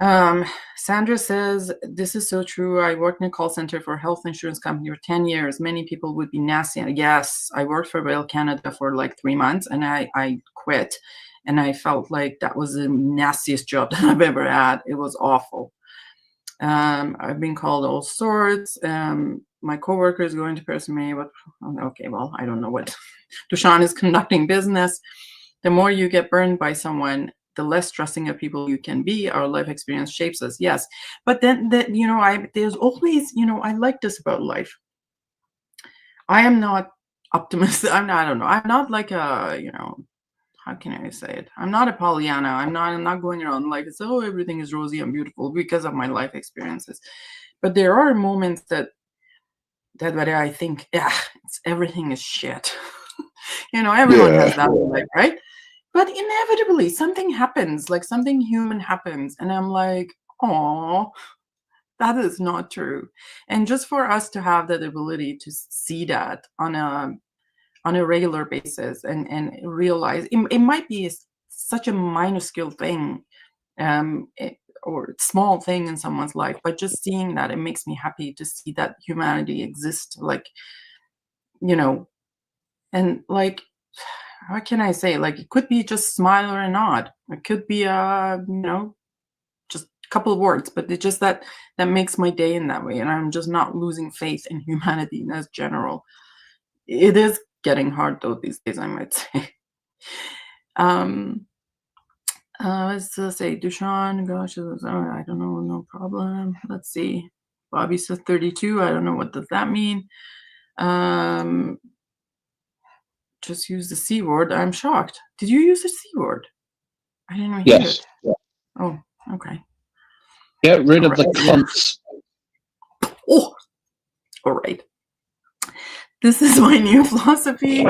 Sandra says, this is so true. I worked in a call center for a health insurance company for 10 years. Many people would be nasty. Yes, I worked for Rail Canada for like 3 months and I quit. And I felt like that was the nastiest job that I've ever had. It was awful. I've been called all sorts. My coworker is going to person me. Okay, well, I don't know what. Dushan is conducting business. The more you get burned by someone, the less trusting of people you can be. Our life experience shapes us. Yes, but then there's always, I like this about life. I am not optimistic. I don't know. I'm not like a, how can I say it? I'm not a Pollyanna. I'm not going around like it's, oh, everything is rosy and beautiful because of my life experiences. But there are moments that where I think, yeah, everything is shit. Everyone has that in life, right? But inevitably something happens, like something human happens, and I'm like, oh, that is not true. And just for us to have that ability to see that on a regular basis and realize it might be such a minuscule thing, or small thing in someone's life, but just seeing that, it makes me happy to see that humanity exists, like, and like, what can I say? Like, it could be just smile or a nod. It could be just a couple of words, but it's just that makes my day in that way. And I'm just not losing faith in humanity as general. It is getting hard though these days, I might say. Let's say Dushan, gosh, I don't know, no problem. Let's see. Bobby says 32. I don't know, what does that mean? Just use the C word. I'm shocked. Did you use the C word? I didn't even hear it. Oh, okay. Get rid of the cunts. Oh, all right. This is my new philosophy.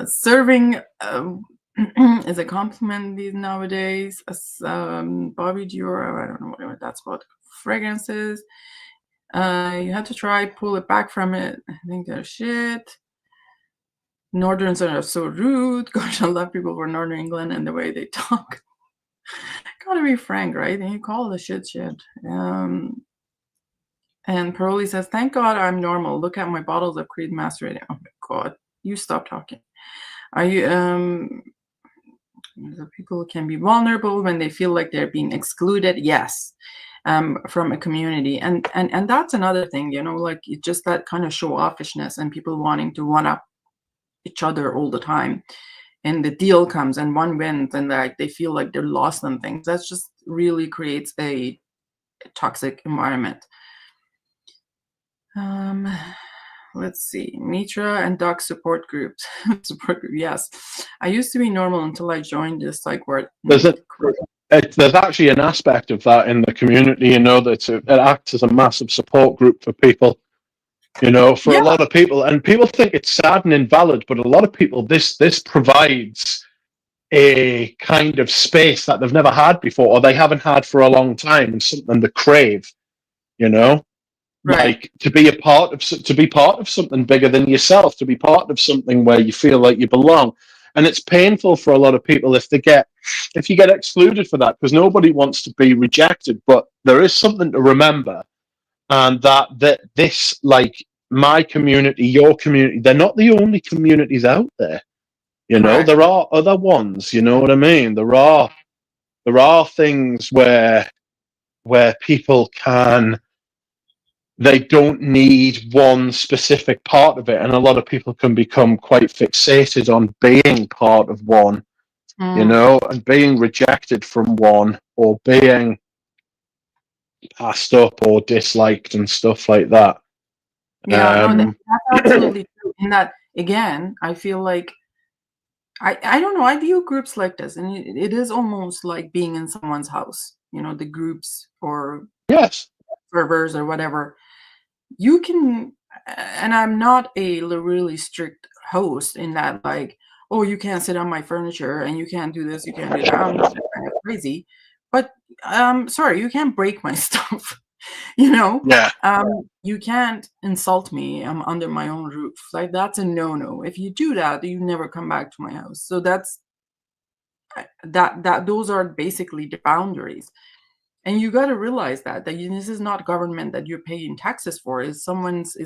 Serving is a compliment these nowadays. Bobby Dior, I don't know what that's about. Fragrances. You have to try pull it back from it. I think they're shit. Northerns are so rude. Gosh, I love people from Northern England and the way they talk. Gotta be frank, right? And you call the shit. And Paroli says, thank God I'm normal. Look at my bottles of Creed Master. Oh my God, you stop talking. Are you, people can be vulnerable when they feel like they're being excluded. Yes. From a community. And that's another thing, like just that kind of show offishness and people wanting to one up each other all the time. And the deal comes and one wins and like they feel like they're lost on things. That just really creates a toxic environment. Let's see. Mitra and Doc support groups. Yes. I used to be normal until I joined this psych ward. There's actually an aspect of that in the community, that it acts as a massive support group for people. For a lot of people, and people think it's sad and invalid, but a lot of people, this provides a kind of space that they've never had before, or they haven't had for a long time, and something to crave. Right. Like to be part of something bigger than yourself, to be part of something where you feel like you belong. And it's painful for a lot of people if you get excluded for that, because nobody wants to be rejected. But there is something to remember, and that this, like my community, your community, they're not the only communities out there. Correct. There are other ones. You know what I mean? There are things where people they don't need one specific part of it, and a lot of people can become quite fixated on being part of one, and being rejected from one, or being passed up or disliked and stuff like that. Yeah, no, that's absolutely true. In that, again, I feel like I don't know. I view groups like this, and it is almost like being in someone's house. The groups or servers or whatever. You can, and I'm not a really strict host in that, like, oh, you can't sit on my furniture and you can't do this, you can't do that. I'm not kind of crazy, but sorry, you can't break my stuff. You can't insult me. I'm under my own roof. Like, that's a no. If you do that, you never come back to my house. So that's those are basically the boundaries. And you got to realize that this is not government that you're paying taxes for. It's almost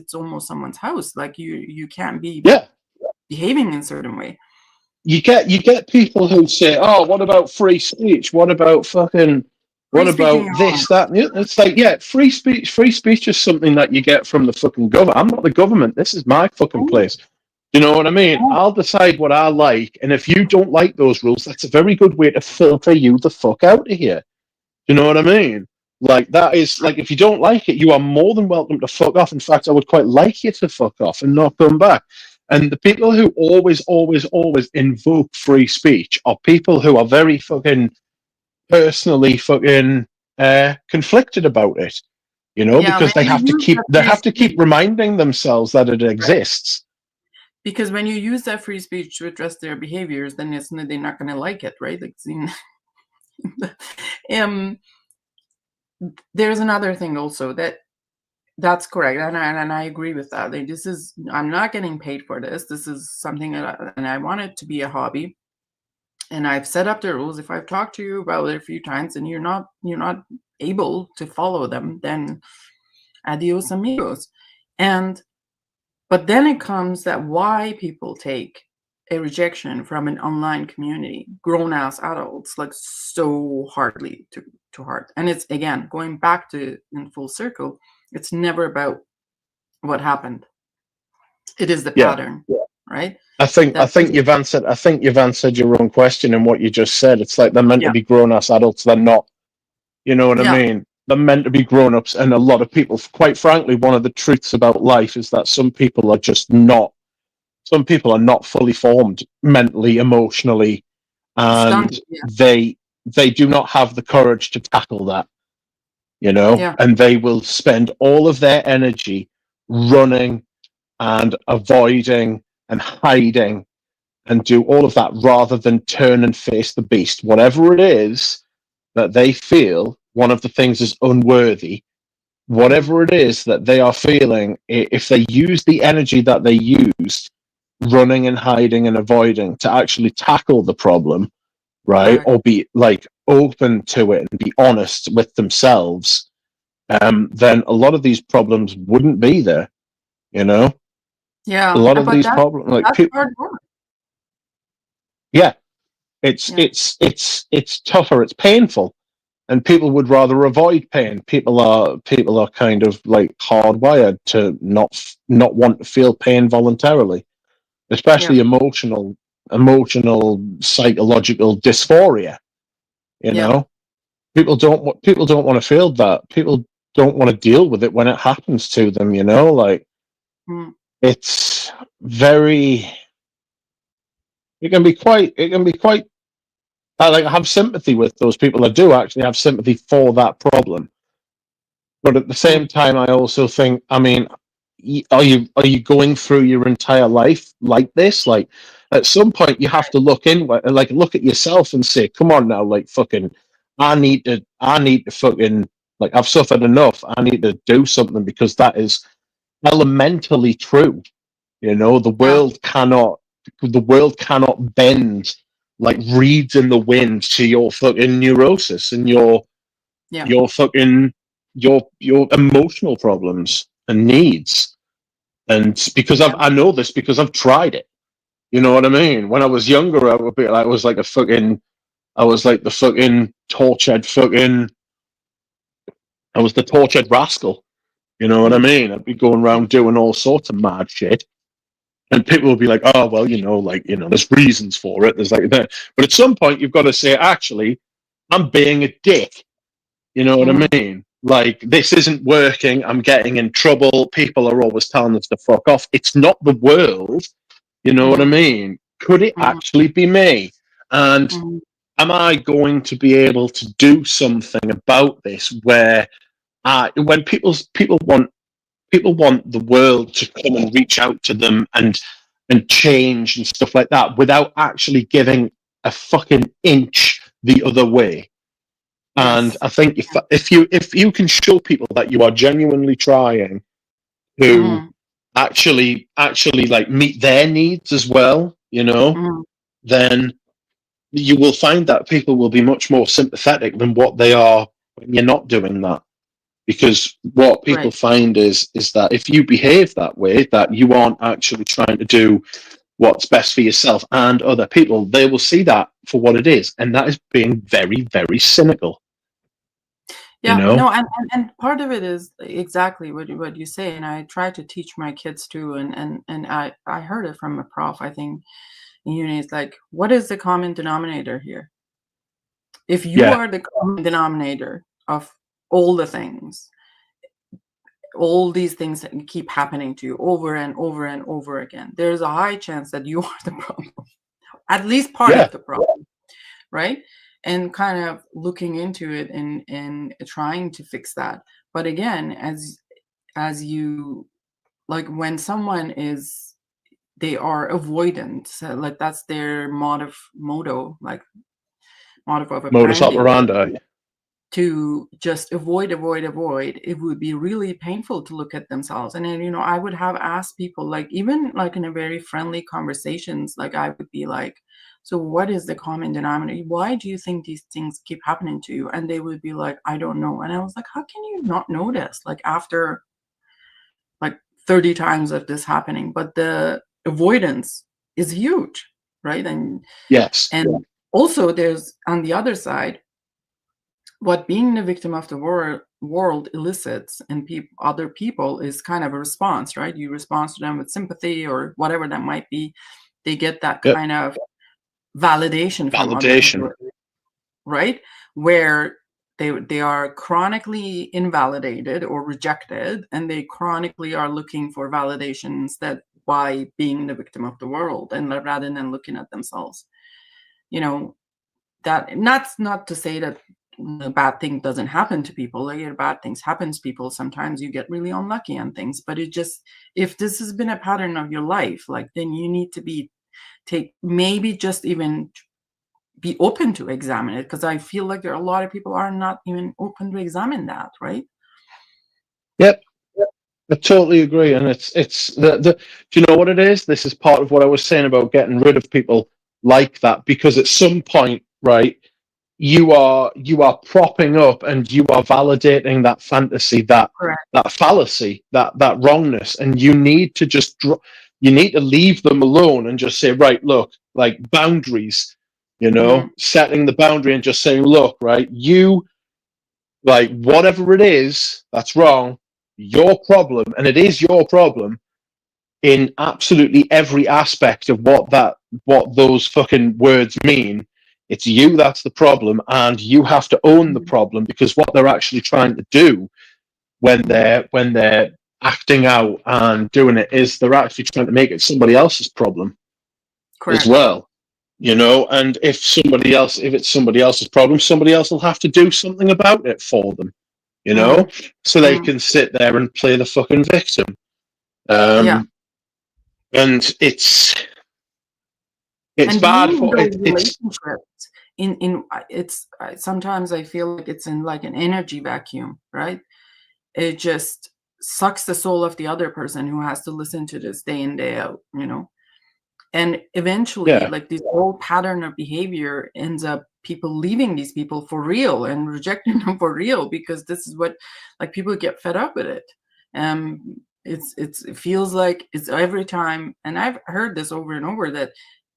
someone's house. Like you can't be Yeah. behaving in a certain way. You get people who say, "Oh, what about free speech? What about Free what speaking about your own. this, that?" And it's like, yeah, free speech. Free speech is something that you get from the fucking government. I'm not the government. This is my fucking Oh, place. You know what I mean? oh, I'll decide what I like, and if you don't like those rules, that's a very good way to filter you the fuck out of here. You know what I mean? Like, that is like, if you don't like it, you are more than welcome to fuck off. In fact, I would quite like you to fuck off and not come back. And the people who always, always, always invoke free speech are people who are very fucking personally fucking conflicted about it. You know, yeah. because When you use that they free have to speech, keep reminding themselves that it right? exists. Because when you use that free speech to address their behaviors, then they're not going to like it, right? Like, um, there's another thing also that's correct, and I agree with that. Like, I'm not getting paid for this. This is something and I want it to be a hobby. And I've set up the rules. If I've talked to you about it a few times and you're not able to follow them, then adios amigos. But then it comes that why people take a rejection from an online community, grown ass adults, like so hardly to heart. And it's again going back to in full circle. It's never about what happened. It is the Yeah. pattern, right? I think That this is, you've answered your own question in what you just said. It's like they're meant to yeah, be grown ass adults. They're not. You know what I yeah, mean? They're meant to be grown ups, and a lot of people, quite frankly, one of the truths about life is that some people are just not. Some people are not fully formed mentally, emotionally, and stunted. Yeah, they do not have the courage to tackle that. You know, yeah, and they will spend all of their energy running and avoiding and hiding and do all of that rather than turn and face the beast. Whatever it is that they feel, one of the things is unworthy. mm, Whatever it is that they are feeling, if they use the energy that they used running and hiding and avoiding to actually tackle the problem, right, correct. or be like open to it and be honest with themselves, then a lot of these problems wouldn't be there. You know, a Yeah, lot of but these problems, like that's people, hard work. yeah, it's Yeah, it's tougher, it's painful, and people would rather avoid pain. People are kind of like hardwired to not want to feel pain voluntarily, yeah, especially emotional psychological dysphoria. You yeah, know, people don't want to feel that. People don't want to deal with it when it happens to them. You know, like, mm, it's very. It can be quite. I like have sympathy with those people. I do actually have sympathy for that problem. But at the mm, same time, I also think, I mean, are you going through your entire life like this? Like, at some point, you have to look in, like, look at yourself and say, "Come on now, like, fucking, I need to fucking, like, I've suffered enough. I need to do something because that is elementally true. You know, yeah, the world cannot bend like reeds in the wind to your fucking neurosis and yeah, your fucking your emotional problems and needs. And because yeah, I know this because I've tried it. You know what I mean? When I was younger, I was like I was like the fucking tortured fucking I was the tortured rascal. You know what I mm, mean? I'd be going yeah, around doing all sorts of mad shit. And people will be like, "Oh, well, there's reasons for it. There's like that." But at some point, you've got to say, "Actually, I'm being a dick." You know what I mm, mean? Like, this isn't working. I'm getting in trouble. People are always telling us to fuck off. It's not the world. You know what I mm, mean? Could it mm, actually be me? And mm, am I going to be able to do something about this? Where when people want the world to come and reach out to them and change and stuff like that without actually giving a fucking inch the other way. And yes, I think if you can show people that you are genuinely trying to mm, actually like meet their needs as well, mm, then you will find that people will be much more sympathetic than what they are when you're not doing that. Because what people Right. find is that if you behave that way, that you aren't actually trying to do what's best for yourself and other people, they will see that for what it is, and that is being very, very cynical. You Yeah, know? no, and part of it is exactly what you say, and I try to teach my kids too, and I heard it from a prof, I think, in uni. It's like, what is the common denominator here? If you Yeah, are the common denominator of all the things, all these things that keep happening to you over and over and over again, there's a high chance that you are the problem, at least part yeah, of the problem, right? And kind of looking into it and trying to fix that. But again, as you, like, when someone is, they are avoidant, so like that's their motto, motto of modus operandi, operandi. to just avoid, it would be really painful to look at themselves. And then, I would have asked people, like, even like in a very friendly conversations, like I would be like, so what is the common denominator? Why do you think these things keep happening to you? And they would be like, I don't know. And I was like, how can you not notice, like, after like 30 times of this happening? But the avoidance is huge, right? Yes. And also there's, on the other side, what being the victim of the world elicits in other people is kind of a response, right? You respond to them with sympathy or whatever that might be. They get that Yep. kind of validation from other Validation. people, right? Where they are chronically invalidated or rejected, and they chronically are looking for validations that by being the victim of the world, and rather than looking at themselves. You know, that, and that's not to say that the bad thing doesn't happen to people. Like, bad things happen to people. Sometimes you get really unlucky on things, but it just, if this has been a pattern of your life, like, then you need to maybe just even be open to examine it, because I feel like there are a lot of people are not even open to examine that, right? Yep. I totally agree, and it's the. Do you know what it is? This is part of what I was saying about getting rid of people like that, because at some point, right, you are propping up and you are validating that fantasy, Correct. that fallacy, that wrongness, and you need to just you need to leave them alone and just say, right, look, like boundaries, Hmm. setting the boundary and just saying, look, right, you, like, whatever it is that's wrong, your problem, and it is your problem in absolutely every aspect of what those fucking words mean. It's you that's the problem, and you have to own the problem, because what they're actually trying to do when they're acting out and doing it is they're actually trying to make it somebody else's problem as Correct. well. And if it's somebody else's problem, somebody else will have to do something about it for them, Hmm. so they Hmm. can sit there and play the fucking victim. Yeah. Um, and it's And bad being in for those it. It's relationships, in it's sometimes I feel like it's in like an energy vacuum, right? It just sucks the soul of the other person who has to listen to this day in, day out, and eventually, yeah, like, this whole pattern of behavior ends up people leaving these people for real and rejecting them for real, because this is what, like, people get fed up with it. It feels like it's every time, and I've heard this over and over, that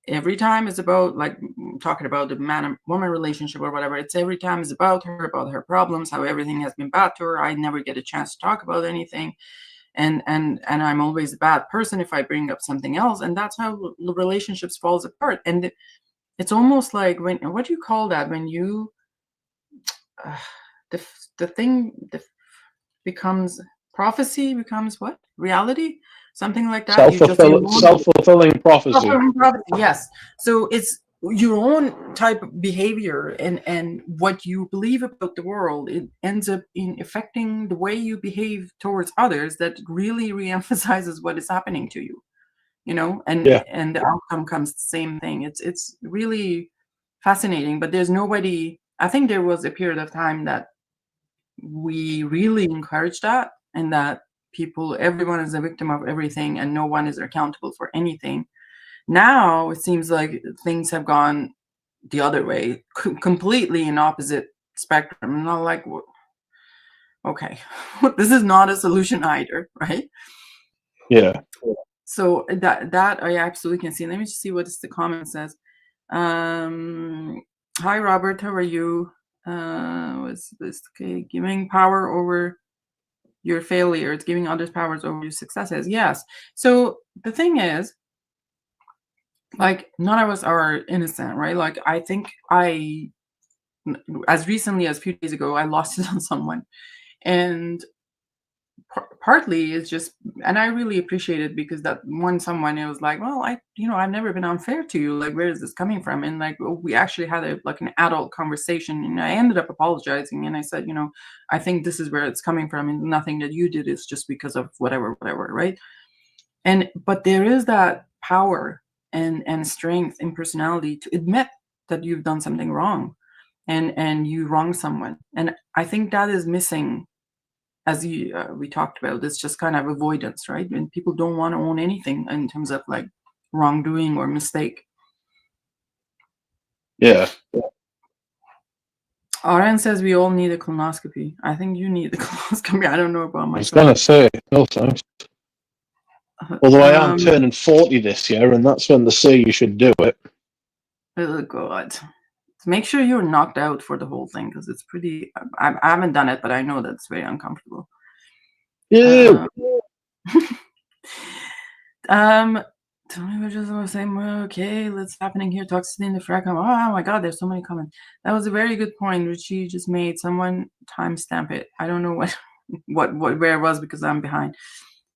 every time is about, like, talking about the man and woman relationship or whatever. It's every time is about her problems, how everything has been bad to her. I never get a chance to talk about anything, and I'm always a bad person if I bring up something else, and that's how relationships falls apart. And it's almost like, when, what do you call that, when you uh, the thing becomes, prophecy becomes what, reality, something like that. You just, your own self-fulfilling prophecy. suffering prophecy, yes. So it's your own type of behavior, and what you believe about the world, it ends up in affecting the way you behave towards others, that really reemphasizes what is happening to you, Yeah, and the outcome comes the same thing. It's really fascinating, but there's nobody. I think there was a period of time that we really encouraged that, and that everyone is a victim of everything and no one is accountable for anything. Now it seems like things have gone the other way, completely in opposite spectrum. I'm not like, okay, this is not a solution either, right? Yeah. So that I absolutely can see. Let me just see what the comment says. Hi Robert, how are you? Was this okay? Giving power over your failure, it's giving others powers over your successes. Yes. So the thing is, like, none of us are innocent, right? Like, I think as recently as a few days ago, I lost it on someone, and partly it's just, and I really appreciate it because that one someone, it was like, well, I've never been unfair to you, like, where is this coming from? And like, we actually had an adult conversation, and I ended up apologizing, and I said, I think this is where it's coming from, and nothing that you did is just because of whatever, right? But there is that power and strength and personality to admit that you've done something wrong, and you wrong someone, and I think that is missing. As we talked about, it's just kind of avoidance, right? And people don't want to own anything in terms of like wrongdoing or mistake. Yeah. Aaron says we all need a colonoscopy. I think you need the colonoscopy. I don't know about I was myself. going to say, no thanks. Although I am turning 40 this year, and that's when they say you should do it. Oh, God. Make sure you're knocked out for the whole thing, because it's pretty... I haven't done it, but I know that it's very uncomfortable. Yeah. Tony was just the same. Okay, what's happening here? Toxicity in the fragcom. Oh my God, there's so many comments. That was a very good point, which you just made. Someone timestamp it. I don't know where it was because I'm behind.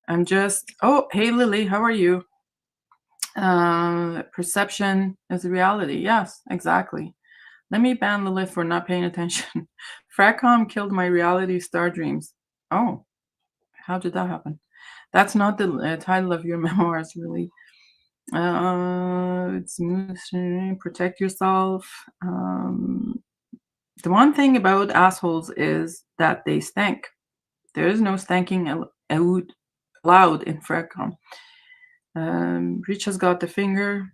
I'm just... Oh, hey Lily, how are you? Perception is a reality. Yes, exactly. Let me ban Lilith for not paying attention. Fragcom killed my reality star dreams. Oh, how did that happen? That's not the title of your memoirs, really. It's protect yourself. The one thing about assholes is that they stank. There is no stanking allowed in fragcom. Rich has got the finger.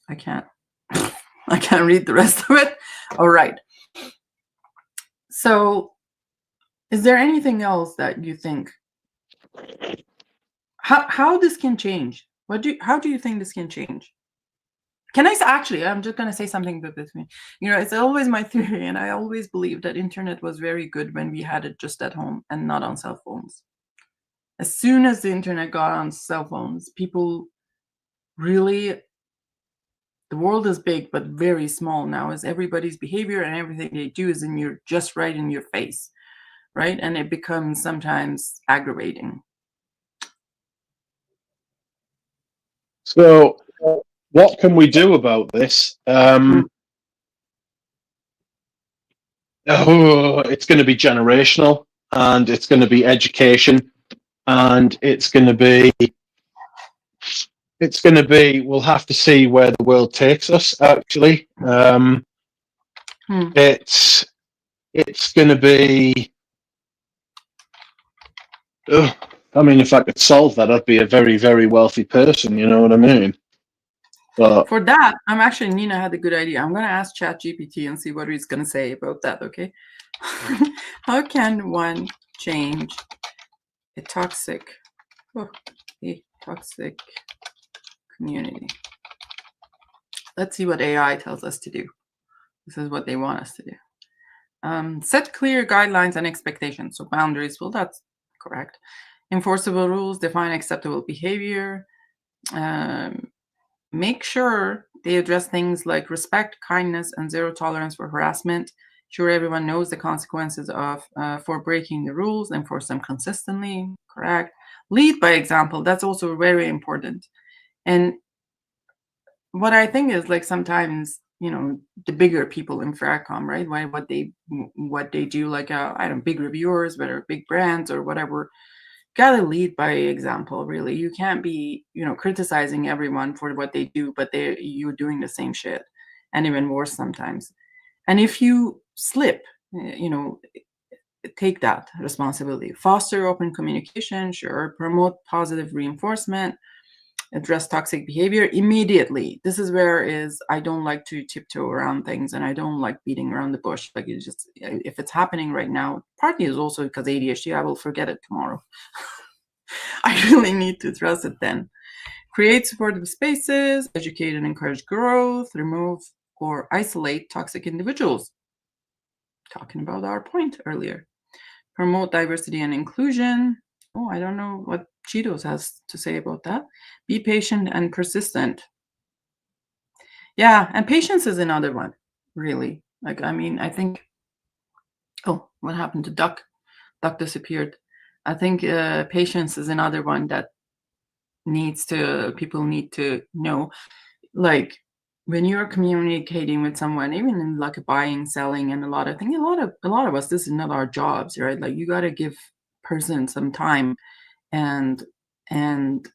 I can't read the rest of it. All right. So, is there anything else that you think? How this can change? How do you think this can change? Can I actually? I'm just gonna say something about this. It's always my theory, and I always believed that internet was very good when we had it just at home and not on cell phones. As soon as the internet got on cell phones, people really... The world is big, but very small now, as everybody's behavior and everything they do is just right in your face, right? And it becomes sometimes aggravating. So, what can we do about this? It's going to be generational, and it's going to be education, and it's going to be... We'll have to see where the world takes us, actually. It's going to be... I mean, if I could solve that, I'd be a very, very wealthy person, you know what I mean? But for that, Nina had a good idea. I'm going to ask ChatGPT and see what he's going to say about that, okay? How can one change a toxic community? Let's see what AI tells us to do. This is what they want us to do. Set clear guidelines and expectations. So boundaries, well, that's correct. Enforceable rules, define acceptable behavior. Make sure they address things like respect, kindness, and zero tolerance for harassment. Sure, everyone knows the consequences for breaking the rules. Enforce them consistently. Correct. Lead by example. That's also very important. And what I think is, like, sometimes, the bigger people in fragcom, right? What they do, like, big reviewers, whether big brands or whatever, gotta lead by example, really. You can't be, criticizing everyone for what they do, but you're doing the same shit, and even worse sometimes. And if you slip, take that responsibility. Foster open communication, sure. Promote positive reinforcement. Address toxic behavior immediately. This is where I don't like to tiptoe around things, and I don't like beating around the bush. Like, it's just, if it's happening right now, partly is also because ADHD, I will forget it tomorrow. I really need to address it then. Create supportive spaces, educate and encourage growth, remove or isolate toxic individuals. Talking about our point earlier. Promote diversity and inclusion. Oh, I don't know what Cheetos has to say about that. Be patient and persistent. Yeah, and patience is another one, really. Like, I mean, I think, oh, what happened to Duck? Duck disappeared. I think patience is another one that people need to know. Like, when you're communicating with someone, even in like buying, selling, and a lot of us, this is not our jobs, right? Like, you got to give person some time and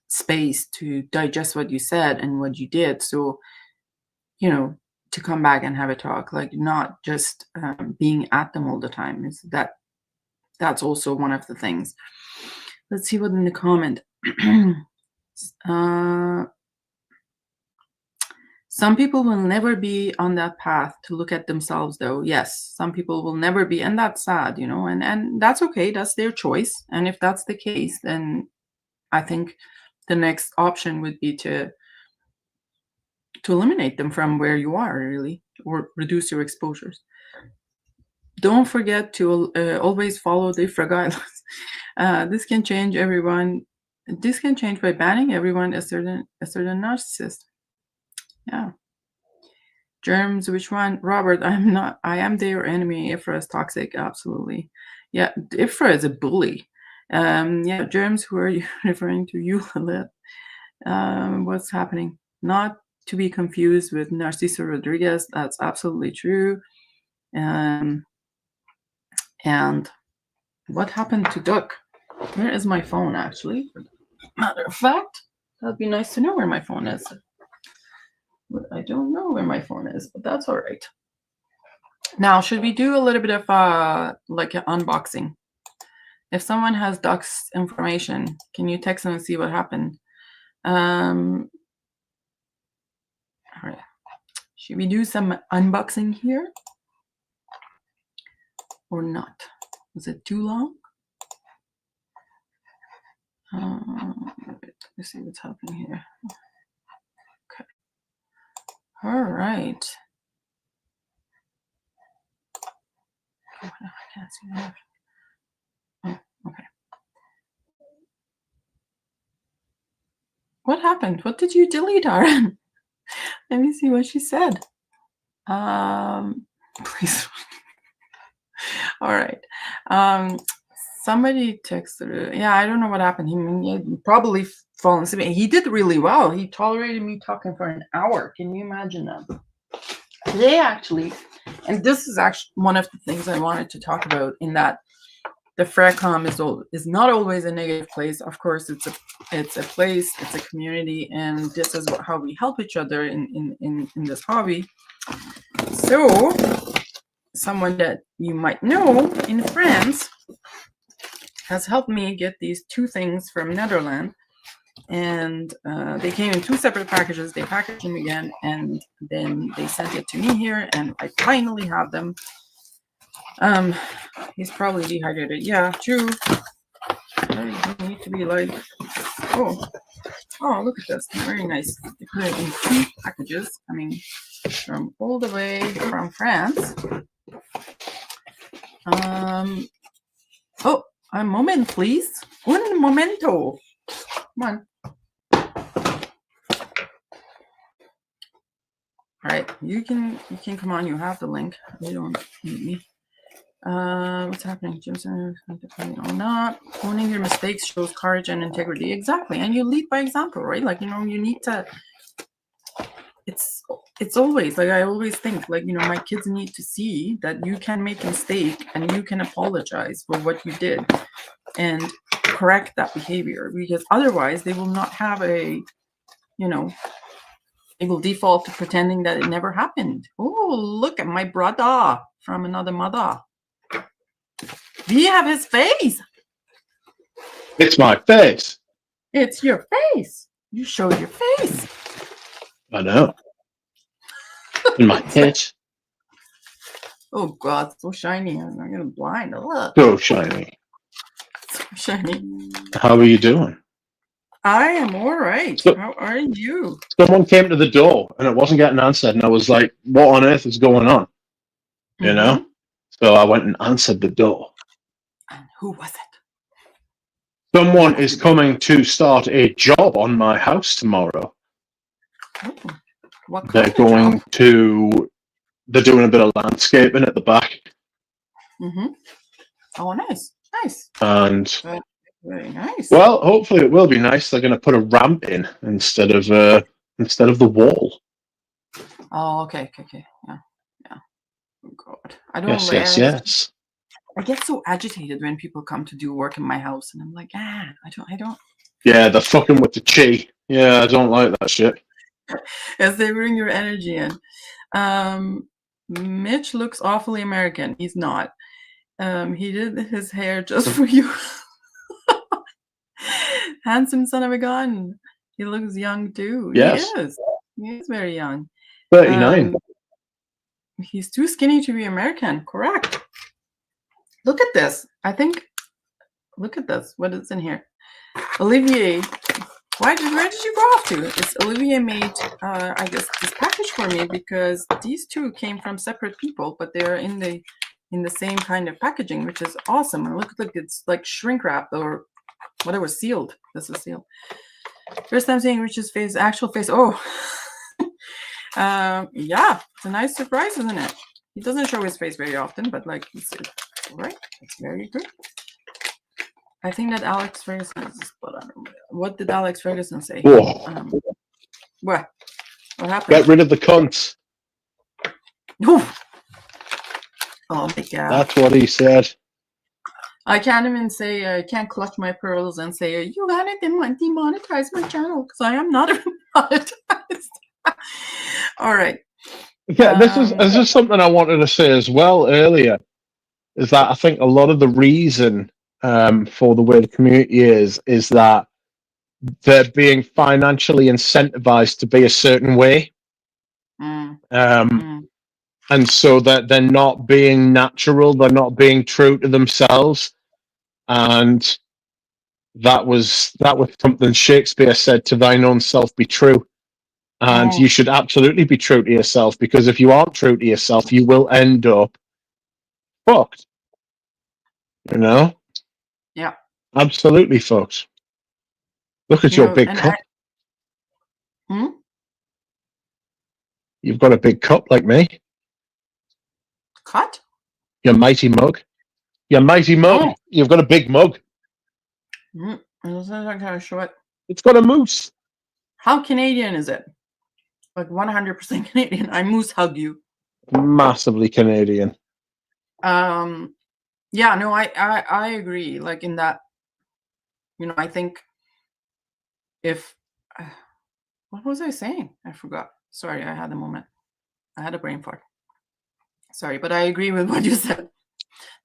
space to digest what you said and what you did. So, to come back and have a talk, like, not just being at them all the time. That's also one of the things. Let's see what in the comment. Some people will never be on that path to look at themselves, though. Yes, some people will never be, and that's sad, and that's okay. That's their choice. And if that's the case, then I think the next option would be to eliminate them from where you are, really, or reduce your exposures. Don't forget to always follow the guidelines. This can change everyone. This can change by banning everyone a certain narcissist. Yeah. Germs, which one? Robert, I am their enemy. Ifra is toxic, absolutely. Yeah, Ifra is a bully. Yeah, Germs, who are you referring to? You, Lilith. What's happening? Not to be confused with Narciso Rodriguez. That's absolutely true. And what happened to Duck? Where is my phone, actually? Matter of fact, that'd be nice to know where my phone is. But I don't know where my phone is, but that's all right. Now, should we do a little bit of like an unboxing? If someone has Duck's information, can you text them and see what happened? All right. Should we do some unboxing here? Or not? Is it too long? Let's see what's happening here. Okay. All right. Oh, I can't see that. Oh, okay. What happened? What did you delete, Aaron? Let me see what she said. Please. All right. Somebody texted. Yeah, I don't know what happened. He probably fallen asleep. He did really well. He tolerated me talking for an hour. Can you imagine that? Today, actually, and this is actually one of the things I wanted to talk about, in that the fragcom is not always a negative place. Of course, it's a place, it's a community, and this is how we help each other in this hobby. So, someone that you might know in France has helped me get these two things from Netherlands, and they came in two separate packages. They packaged them again, and then they sent it to me here, and I finally have them. He's probably dehydrated. Yeah, true. You need to be like, oh, look at this. Very nice. They put it in two packages. I mean, from all the way from France. Oh, a moment, please. Un momento. Come on. All right, you can come on. You have the link. You don't need me. What's happening? Not owning your mistakes shows courage and integrity. Exactly, and you lead by example, right? Like, you need to. It's always like, I always think, like, my kids need to see that you can make a mistake and you can apologize for what you did and correct that behavior, because otherwise they will not have they will default to pretending that it never happened. Oh, look at my brother from another mother. Do you have his face? It's my face. It's your face. You showed your face. I know. In my head. Oh God, so shiny. I'm gonna blind. Look. So shiny. So shiny. How are you doing? I am all right. So, how are you? Someone came to the door and it wasn't getting answered, and I was like, what on earth is going on? You know? So I went and answered the door. And who was it? Someone is coming to start a job on my house tomorrow. Oh, what They're kind of going job? to, they're doing a bit of landscaping at the back. Oh, nice. Nice. And Very nice. well, hopefully it will be nice. They're going to put a ramp in instead of the wall. Oh, okay. Yeah. Oh God, I don't. Yes. I get so agitated when people come to do work in my house, and I'm like, I don't. Yeah, they're fucking with the chi. Yeah, I don't like that shit. As they bring your energy in. Mitch looks awfully American. He's not. He did his hair just for you. Handsome son of a gun. He looks young too. Yes. He is very young. 39. He's too skinny to be American. Correct. Look at this. Look at this. What is in here? Olivier. Where did you go off to? It's Olivier made, I guess, this package for me because these two came from separate people, but they're in the same kind of packaging, which is awesome. And look, it's like shrink wrapped or whatever, sealed. This is sealed. First time seeing Rich's face, actual face. Oh, yeah, it's a nice surprise, isn't it? He doesn't show his face very often, but like, it's right. It's very good. I think that Alex Ferguson is, but I don't know. What did Alex Ferguson say? What happened? Get rid of the cunts. Oh my God. That's what he said. I can't even say, I can't clutch my pearls and say, you gotta demonetize my channel because I am not monetized. All right. Yeah, this is something I wanted to say as well earlier, is that I think a lot of the reason for the way the community is that they're being financially incentivized to be a certain way. And so that they're not being natural, they're not being true to themselves. And that was something Shakespeare said, to thine own self be true. And you should absolutely be true to yourself, because if you aren't true to yourself, you will end up fucked. You know? Yeah. Absolutely fucked. Look at your big cup. You've got a big cup like me. Cut? Your mighty mug. Your mighty mug. Oh. You've got a big mug. It's got a moose. How Canadian is it? Like 100% Canadian. I moose hug you. Massively Canadian. Yeah, no, I agree. Like in that, I think if what was I saying? I forgot. Sorry, I had a moment. I had a brain fart. Sorry, but I agree with what you said.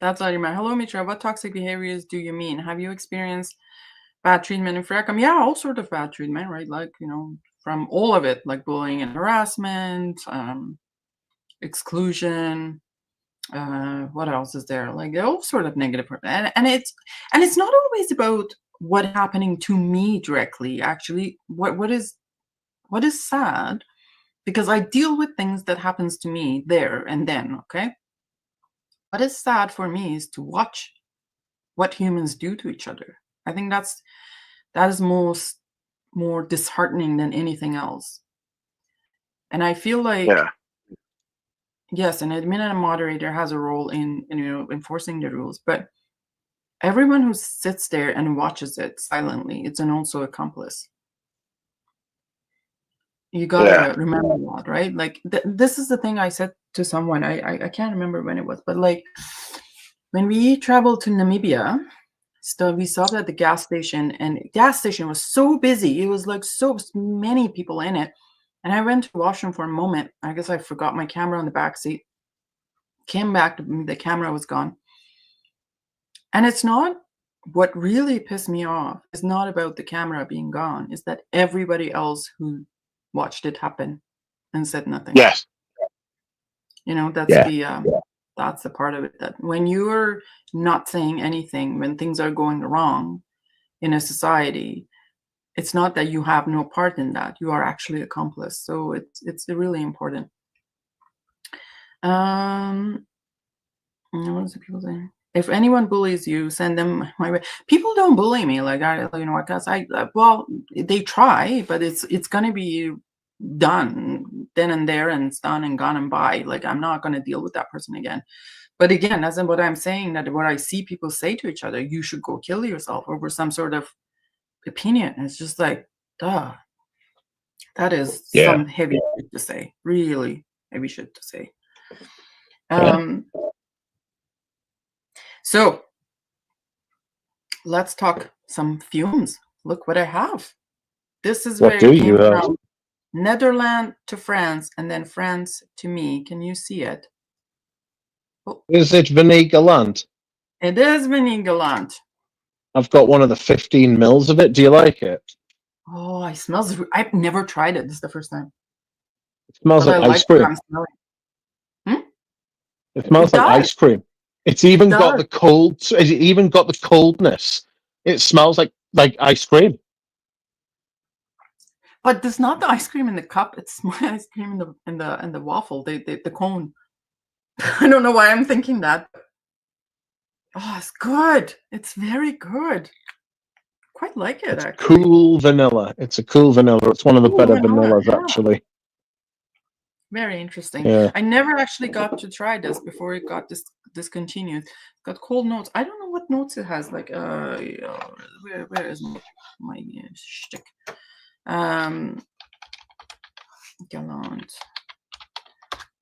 That's all you meant. Hello, Mitra. What toxic behaviors do you mean? Have you experienced bad treatment in fragcom? Yeah, all sort of bad treatment, right? Like, from all of it, like bullying and harassment, exclusion. What else is there? Like all sort of negative, and it's not always about what happening to me directly. Actually, what is sad, because I deal with things that happens to me there and then. Okay, what is sad for me is to watch what humans do to each other. I think that is more disheartening than anything else. And I feel like, yes, an admin and a moderator has a role in enforcing the rules, but everyone who sits there and watches it silently, it's an also accomplice. You gotta remember that, right? Like this is the thing I said to someone. I can't remember when it was, but like when we traveled to Namibia, we stopped at the gas station, and the gas station was so busy. It was like so many people in it. And I went to the washroom for a moment. I guess I forgot my camera on the back seat. Came back, the camera was gone. And it's not what really pissed me off is not about the camera being gone, is that everybody else who watched it happen and said nothing. Yes. You know, that's Yeah. the part of it, that when you're not saying anything, when things are going wrong in a society, it's not that you have no part in that. You are actually accomplice. So it's really important. What is the people saying? If anyone bullies you, send them my way. People don't bully me, like because well, they try, but it's gonna be done then and there, and it's done and gone and by. Like, I'm not gonna deal with that person again. But again, that's what I'm saying, that what I see people say to each other, you should go kill yourself over some sort of opinion. It's just like, duh. That is some heavy shit to say. Really heavy shit to say. So let's talk some fumes. Look what I have. This is where it came from. Netherlands to France, and then France to me. Can you see it? Oh. Is it Vinegaland? It is Vinegaland. I've got one of the 15 mils of it. Do you like it? Oh, it smells. I've never tried it. This is the first time. It smells like ice cream. It smells like ice cream. It's even got the cold. It's even got the coldness. It smells like ice cream. But it's not the ice cream in the cup. It's my ice cream in the waffle, the cone. I don't know why I'm thinking that. Oh, it's good. It's very good. Quite like it, actually. Cool vanilla. It's a cool vanilla. It's one of the better vanillas, actually. Very interesting. Yeah. I never actually got to try this before it got discontinued. Got cold notes. I don't know what notes it has. Like, where is my shtick? Galant.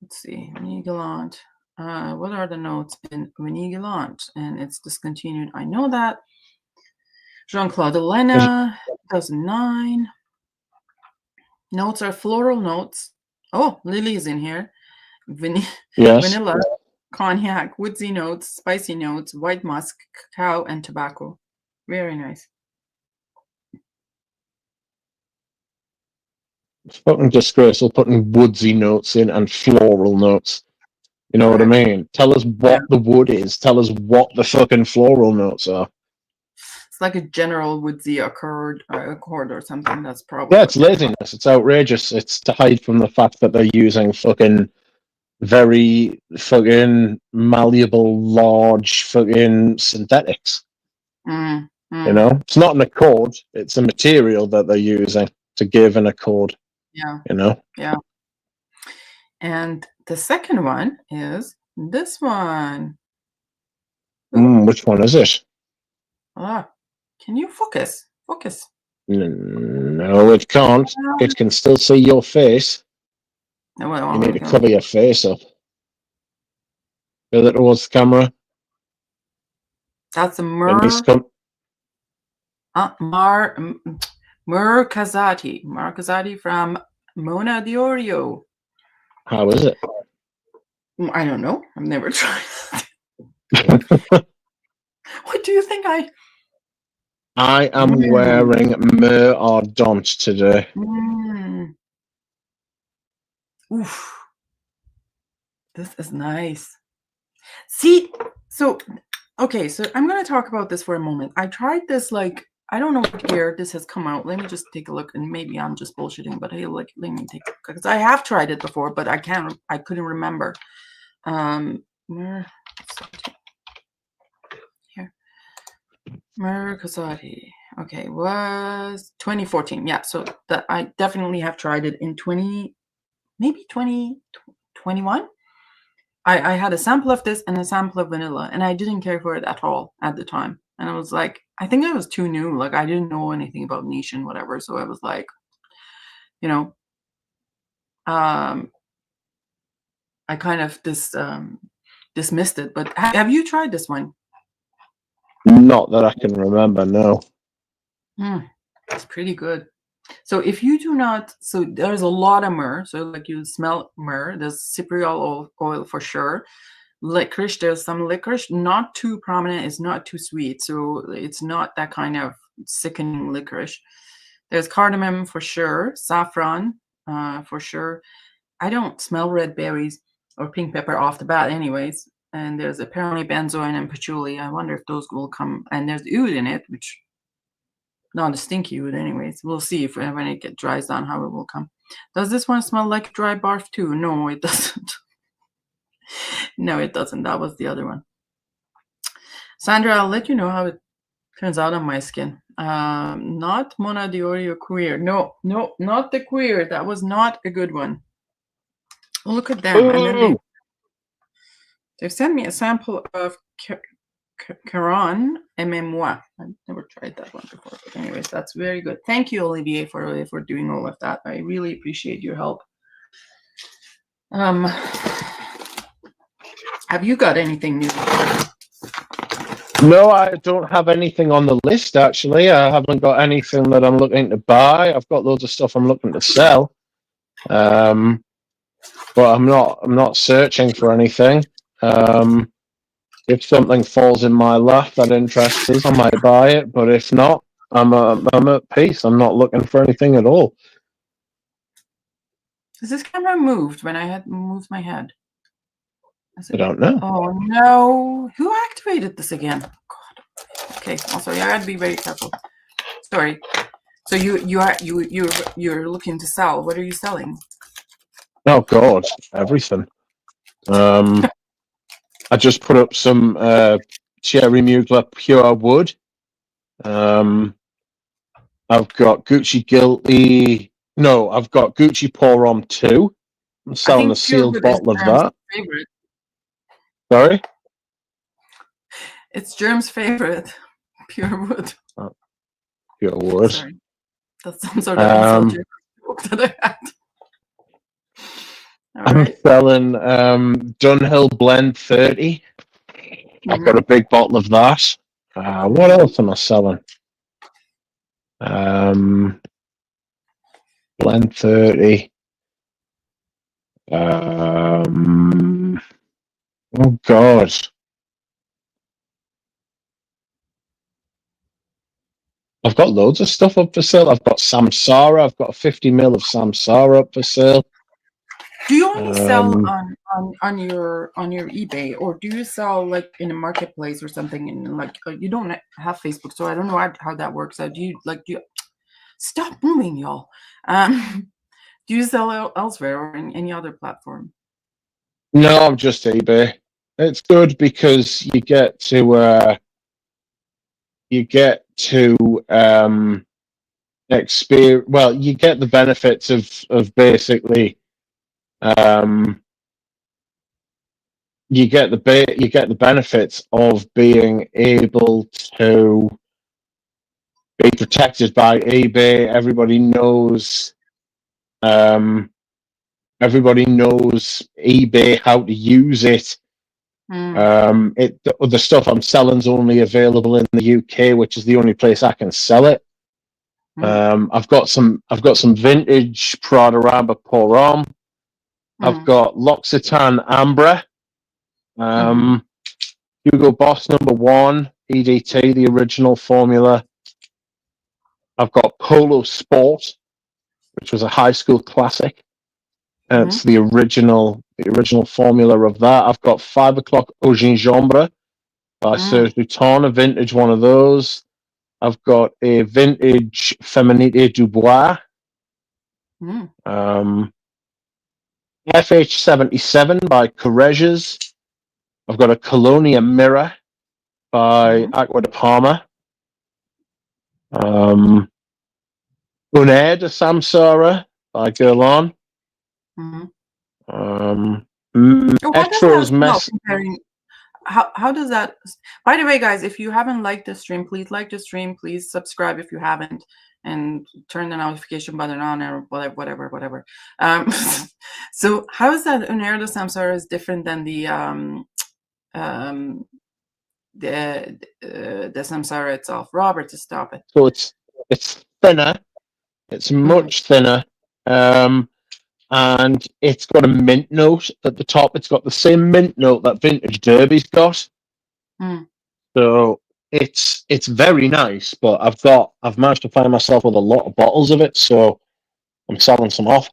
Let's see, Vinegaland. What are the notes in Vinegaland? And it's discontinued. I know that. Jean-Claude Elena, 2009. Notes are floral notes. Oh, Lily is in here. Vanilla, cognac, woodsy notes, spicy notes, white musk, cacao, and tobacco. Very nice. It's fucking disgraceful putting woodsy notes in and floral notes. You know what I mean? Tell us what the wood is. Tell us what the fucking floral notes are. It's like a general woodsy accord or something. That's probably. Yeah, it's laziness. It's outrageous. It's to hide from the fact that they're using fucking very fucking malleable, large fucking synthetics. You know, it's not an accord. It's a material that they're using to give an accord. Yeah. You know. Yeah. And the second one is this one. Which one is it? Can you focus? Focus. No, it can't. It can still see your face. No, you need to cover your face up. Go that towards the camera. That's a Mercazati. Mercazati from Mona Diorio. How is it? I don't know. I've never tried it. What do you think I am wearing Mitra-et-le-Parfum today. Oof. This is nice. See, so, okay, so I'm going to talk about this for a moment. I tried this, like, I don't know what year this has come out. Let me just take a look, and maybe I'm just bullshitting, but hey, like, let me take a look, because I have tried it before, but I couldn't remember. Here. Mercazati. Okay, was 2014. Yeah, so that I definitely have tried it in 2021. I had a sample of this and a sample of vanilla, and I didn't care for it at all at the time. And I was like, I think I was too new. Like, I didn't know anything about niche and whatever. So I was like, you know, I kind of dismissed it. But have you tried this one? Not that I can remember, no. It's pretty good. So if you do not, so there's a lot of myrrh. So like you smell myrrh, there's cypriol oil for sure. licorice. There's some licorice, not too prominent. It's not too sweet, so it's not that kind of sickening licorice. There's cardamom for sure, saffron for sure. I don't smell red berries or pink pepper off the bat, anyways. And there's apparently benzoin and patchouli. I wonder if those will come. And there's oud in it, which not a stinky oud, anyways. We'll see if when it dries down how it will come. Does this one smell like dry barf too? No, it doesn't. No, it doesn't. That was the other one. Sandra, I'll let you know how it turns out on my skin. Not Mona Diorio queer. No, not the queer. That was not a good one. Look at them. Ooh. And then they've sent me a sample of Caron Moi. I've never tried that one before. But anyways, that's very good. Thank you, Olivier, for doing all of that. I really appreciate your help. Have you got anything new? No, I don't have anything on the list, actually. I haven't got anything that I'm looking to buy. I've got loads of stuff I'm looking to sell. But I'm not searching for anything. If something falls in my lap that interests us, I might buy it. But if not, I'm at peace. I'm not looking for anything at all. Is this camera moved when I had moved my head? I don't know. Oh no! Who activated this again? God. Okay. Also, yeah, I gotta be very careful. Sorry. So you're looking to sell. What are you selling? Oh God, everything. I just put up some Cherry Mugler pure wood. I've got Gucci Guilty. No, I've got Gucci Pour On 2. I'm selling a sealed bottle of that. Favorite. Sorry? It's Germ's favorite. Pure wood. Oh, pure wood. Sorry. That's some sort of insult joke that I had. I'm selling Dunhill Blend 30. I've got a big bottle of that. What else am I selling? Blend 30. Oh God. I've got loads of stuff up for sale. I've got Samsara. I've got a 50ml of Samsara up for sale. Do you only sell on your eBay, or do you sell like in a marketplace or something? And like you don't have Facebook, so I don't know how that works. Do you stop moving, y'all? Do you sell elsewhere or in any other platform? No, I'm just eBay. It's good because you get to experience. Well, you get the benefits of basically. You get the benefits of being able to be protected by eBay. Everybody knows eBay, how to use it. The stuff I'm selling is only available in the UK, which is the only place I can sell it. I've got some vintage Prada Ramba Pour On. I've got L'Occitane Ambre, Hugo Boss number 1, EDT, the original formula. I've got Polo Sport, which was a high school classic. It's the original formula of that. I've got 5 o'clock au gingembre by Serge Luton, a vintage one of those. I've got a vintage Féminité du Bois. FH77 by Coreges. I've got a Colonia Mirror by Aqua de Parma. Un Air de Samsara by Guerlain. Petro's Mess. How does that? By the way, guys, if you haven't liked the stream, please like the stream. Please subscribe if you haven't, and turn the notification button on, or whatever. So how is that Un Air de Samsara is different than the Samsara itself? Robert, to stop it. So it's thinner. It's much thinner. and it's got a mint note at the top. It's got the same mint note that Vintage Derby's got. So it's very nice, but I've managed to find myself with a lot of bottles of it, so I'm selling some off.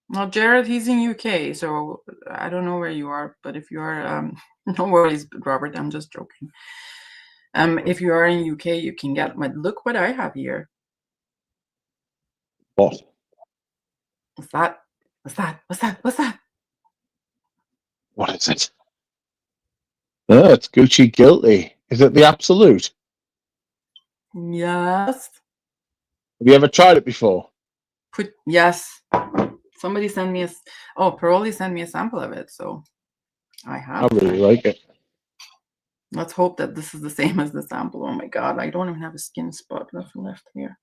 Well, Jared, he's in UK, so I don't know where you are, but if you are, no worries, Robert, I'm just joking. If you are in UK, you can get my. Look what I have here. What? What's that? What's that? What's that? What's that? What is it? Oh, it's Gucci Guilty. Is it the Absolute? Yes. Have you ever tried it before? Yes. Somebody sent me Paroli sent me a sample of it, so I have. I really like it. Let's hope that this is the same as the sample. Oh my god, I don't even have a skin spot left here.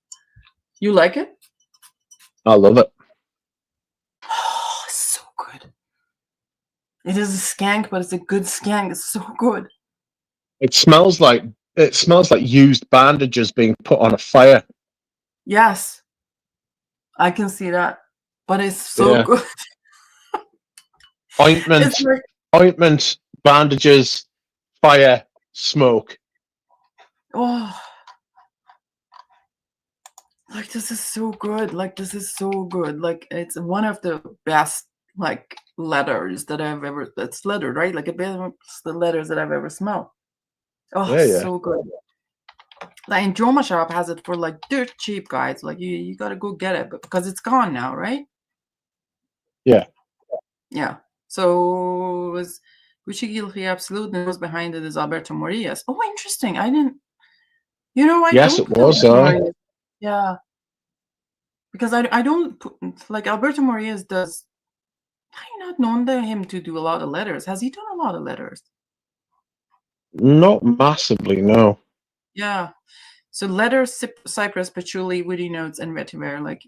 You like it? I love it. Oh, it's so good. It is a skank, but it's a good skank. It's so good. It smells like used bandages being put on a fire. Yes, I can see that, but it's so good. Ointment, bandages, fire, smoke. Oh, like this is so good. Like this is so good. Like it's one of the best like leathers that I've ever. That's leather, right? Like the leathers that I've ever smelled. Oh, yeah. So good. Like in Joma Shop has it for like dirt cheap, guys. Like you gotta go get it, but because it's gone now, right? Yeah. Yeah. So it was Gucci Guilty Absolute, and was behind it is Alberto Morillas. Oh, interesting. I didn't. You know, I yes, don't. It was. Yeah. Because I don't put, like Alberto Morillas does. I not known him to do a lot of letters. Has he done a lot of letters? Not massively, no. Yeah. So letters, cypress, patchouli, woody notes, and vetiver, like,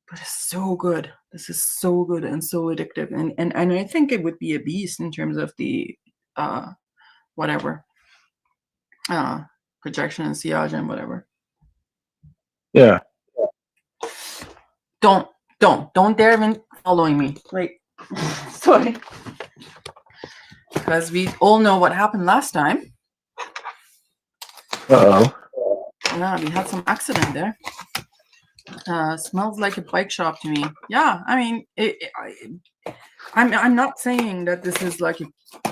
but it's so good. This is so good and so addictive, and I think it would be a beast in terms of the whatever projection and sillage and whatever. Yeah. Don't dare even following me. Wait, sorry, because we all know what happened last time. Uh-oh. Yeah, we had some accident there. Smells like a bike shop to me. Yeah, I mean, I'm not saying that this is like a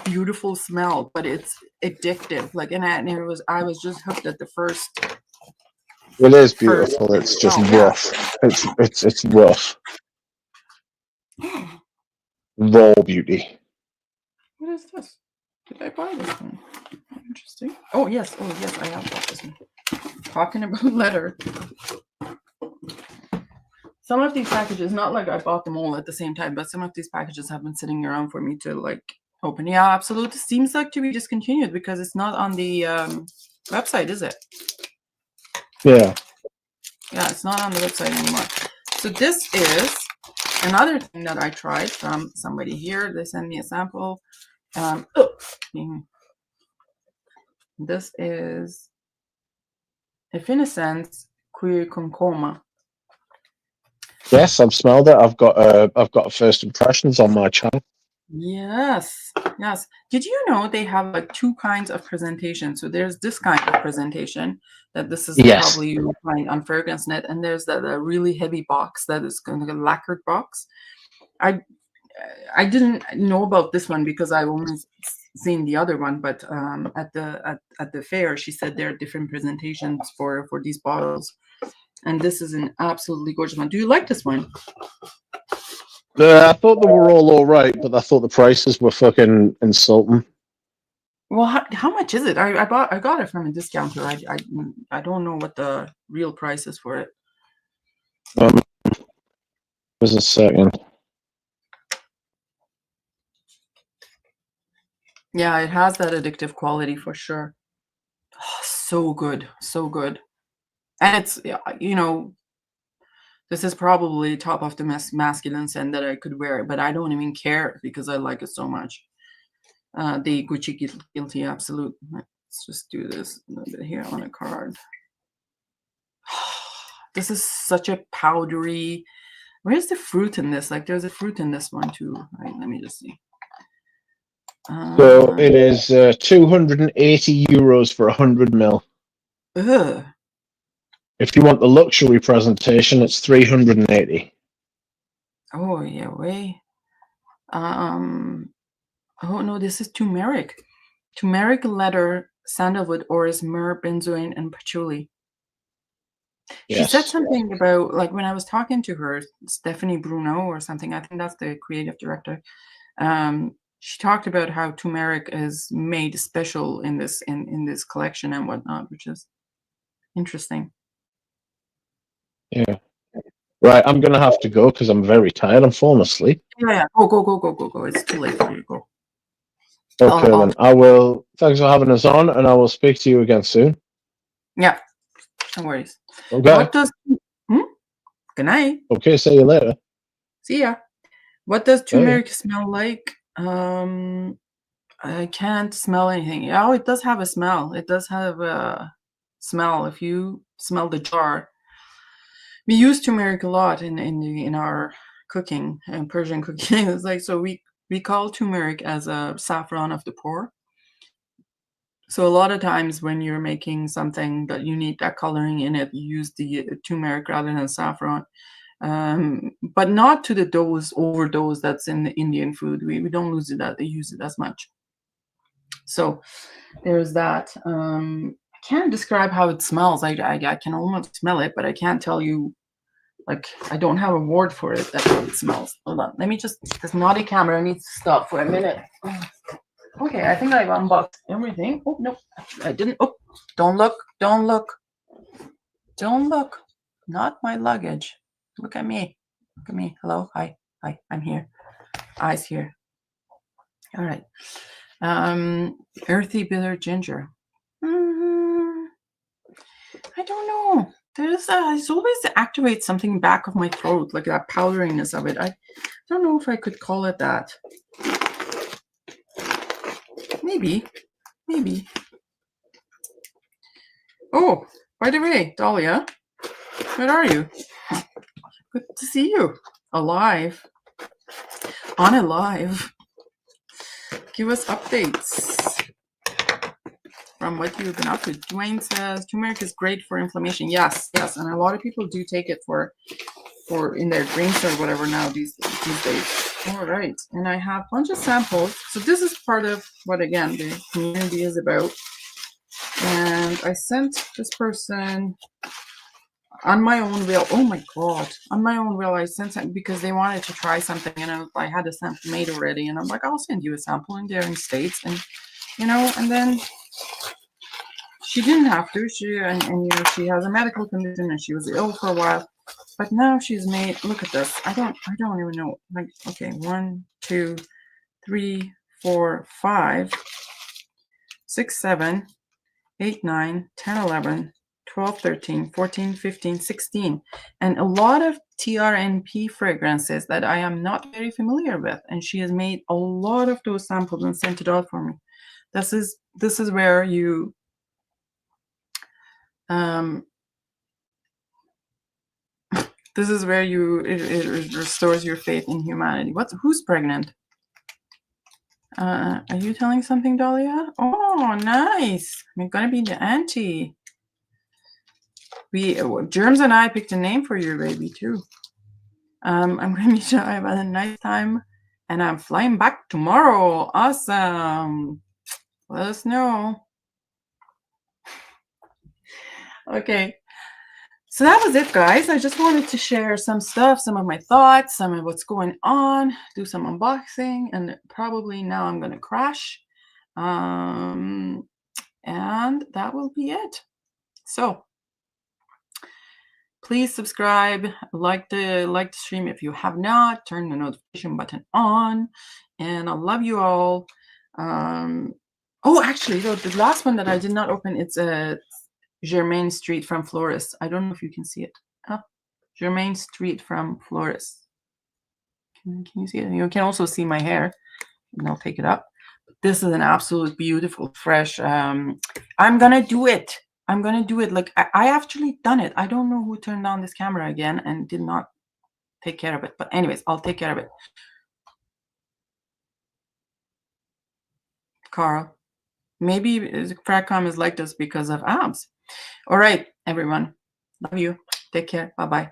beautiful smell, but it's addictive. Like, and I was just hooked at the first. It is beautiful. It's just rough. Yeah. It's rough. Raw beauty. What is this? Did I buy this one? Interesting. Oh yes, I have bought this one. Talking about leather. Some of these packages, not like I bought them all at the same time, but some of these packages have been sitting around for me to like open. Yeah, Absolute seems like to be discontinued because it's not on the website, is it? Yeah. Yeah, it's not on the website anymore. So this is another thing that I tried from somebody here. They sent me a sample. This is Effinescence Queer Concoma. Yes, I've smelled it. I've got first impressions on my channel. Yes. Did you know they have like two kinds of presentation? So there's this kind of presentation that this is probably you find on FragranceNet, and there's that really heavy box that is kind of a lacquered box. I didn't know about this one because I've only seen the other one, but at the fair she said there are different presentations for these bottles, and this is an absolutely gorgeous one. Do you like this one? I thought they were all right, but I thought the prices were fucking insulting. Well, how much is it? I got it from a discounter. I don't know what the real price is for it. Just a second. Yeah, it has that addictive quality for sure. Oh, so good, and it's this is probably top of the masculine scent that I could wear, but I don't even care because I like it so much. The Gucci Guilty Absolute. Let's just do this a little bit here on a card. This is such a powdery, Where's the fruit in this? Like, there's a fruit in this one too. Right, let me just see. So it is 280 euros for 100 ml. Ugh. If you want the luxury presentation, it's 380. Oh yeah, way. Oh no, this is turmeric. Turmeric, leather, sandalwood, orris, myrrh, benzoin, and patchouli. She said Yes. something about, like, when I was talking to her, Stephanie Bruno or something, I think that's the creative director. She talked about how turmeric is made special in this in this collection and whatnot, which is interesting. Yeah. Right, I'm going to have to go because I'm very tired. I'm falling asleep. Yeah. Go. It's too late for you. Go. Okay, then. I will. Thanks for having us on, and I will speak to you again soon. Yeah, no worries. Okay. What does Good night. Okay, see you later. See ya. What does Bye. turmeric smell like? I can't smell anything. Oh, it does have a smell. It does have a smell. If you smell the jar, we use turmeric a lot in our cooking and Persian cooking. It's like, so we call turmeric as a saffron of the poor. So a lot of times when you're making something that you need that coloring in it, you use the turmeric rather than saffron. But not to the overdose that's in the Indian food. We don't use it as much. So there's that. I can't describe how it smells. I can almost smell it, but I can't tell you. Like, I don't have a word for it. That's how it smells. Hold on. Let me just. This naughty camera needs to stop for a minute. Okay, I think I've unboxed everything. Oh no, I didn't. Oh, don't look. Not my luggage. Look at me. Hello. Hi. I'm here. Eyes here. All right. Earthy bitter ginger. I don't know. It's always activates something back of my throat, like that powderiness of it. I don't know if I could call it that. Maybe. Oh, by the way, Dahlia, where are you? Good to see you. Alive. On a live. Give us updates from what you've been up to. Dwayne says turmeric is great for inflammation. Yes, and a lot of people do take it for in their drinks or whatever now these days. All right, and I have a bunch of samples. So this is part of what, again, the community is about. And I sent this person on my own will. Oh my god, on my own will, I sent it because they wanted to try something, and I had a sample made already, and I'm like, I'll send you a sample, and they're in States, and and then she didn't have to. She she has a medical condition, and she was ill for a while. But now she's made, look at this. I don't even know. Like, okay, 1, 2, 3, 4, 5, 6, 7, 8, 9, 10, 11, 12, 13, 14, 15, 16. And a lot of TRNP fragrances that I am not very familiar with. And she has made a lot of those samples and sent it out for me. This is where you it restores your faith in humanity. Who's pregnant? Are you telling something, Dahlia? Oh, nice. I'm gonna be the auntie. Germs and I picked a name for your baby too. I'm gonna be shy about a nice time, and I'm flying back tomorrow. Awesome. Let us know. Okay. So that was it, guys. I just wanted to share some stuff, some of my thoughts, some of what's going on, do some unboxing, and probably now I'm going to crash. And that will be it. So please subscribe, like the stream if you have not, turn the notification button on, and I love you all. Oh, actually, the last one that I did not open, it's a Germain Street from Florist. I don't know if you can see it. Oh, Germain Street from Florist. Can you see it? You can also see my hair, and I'll take it up. This is an absolute beautiful, fresh. I'm gonna do it. Like I actually done it. I don't know who turned on this camera again and did not take care of it. But anyways, I'll take care of it. Carl, maybe fragcom is like this because of abs. All right, everyone. Love you. Take care. Bye-bye.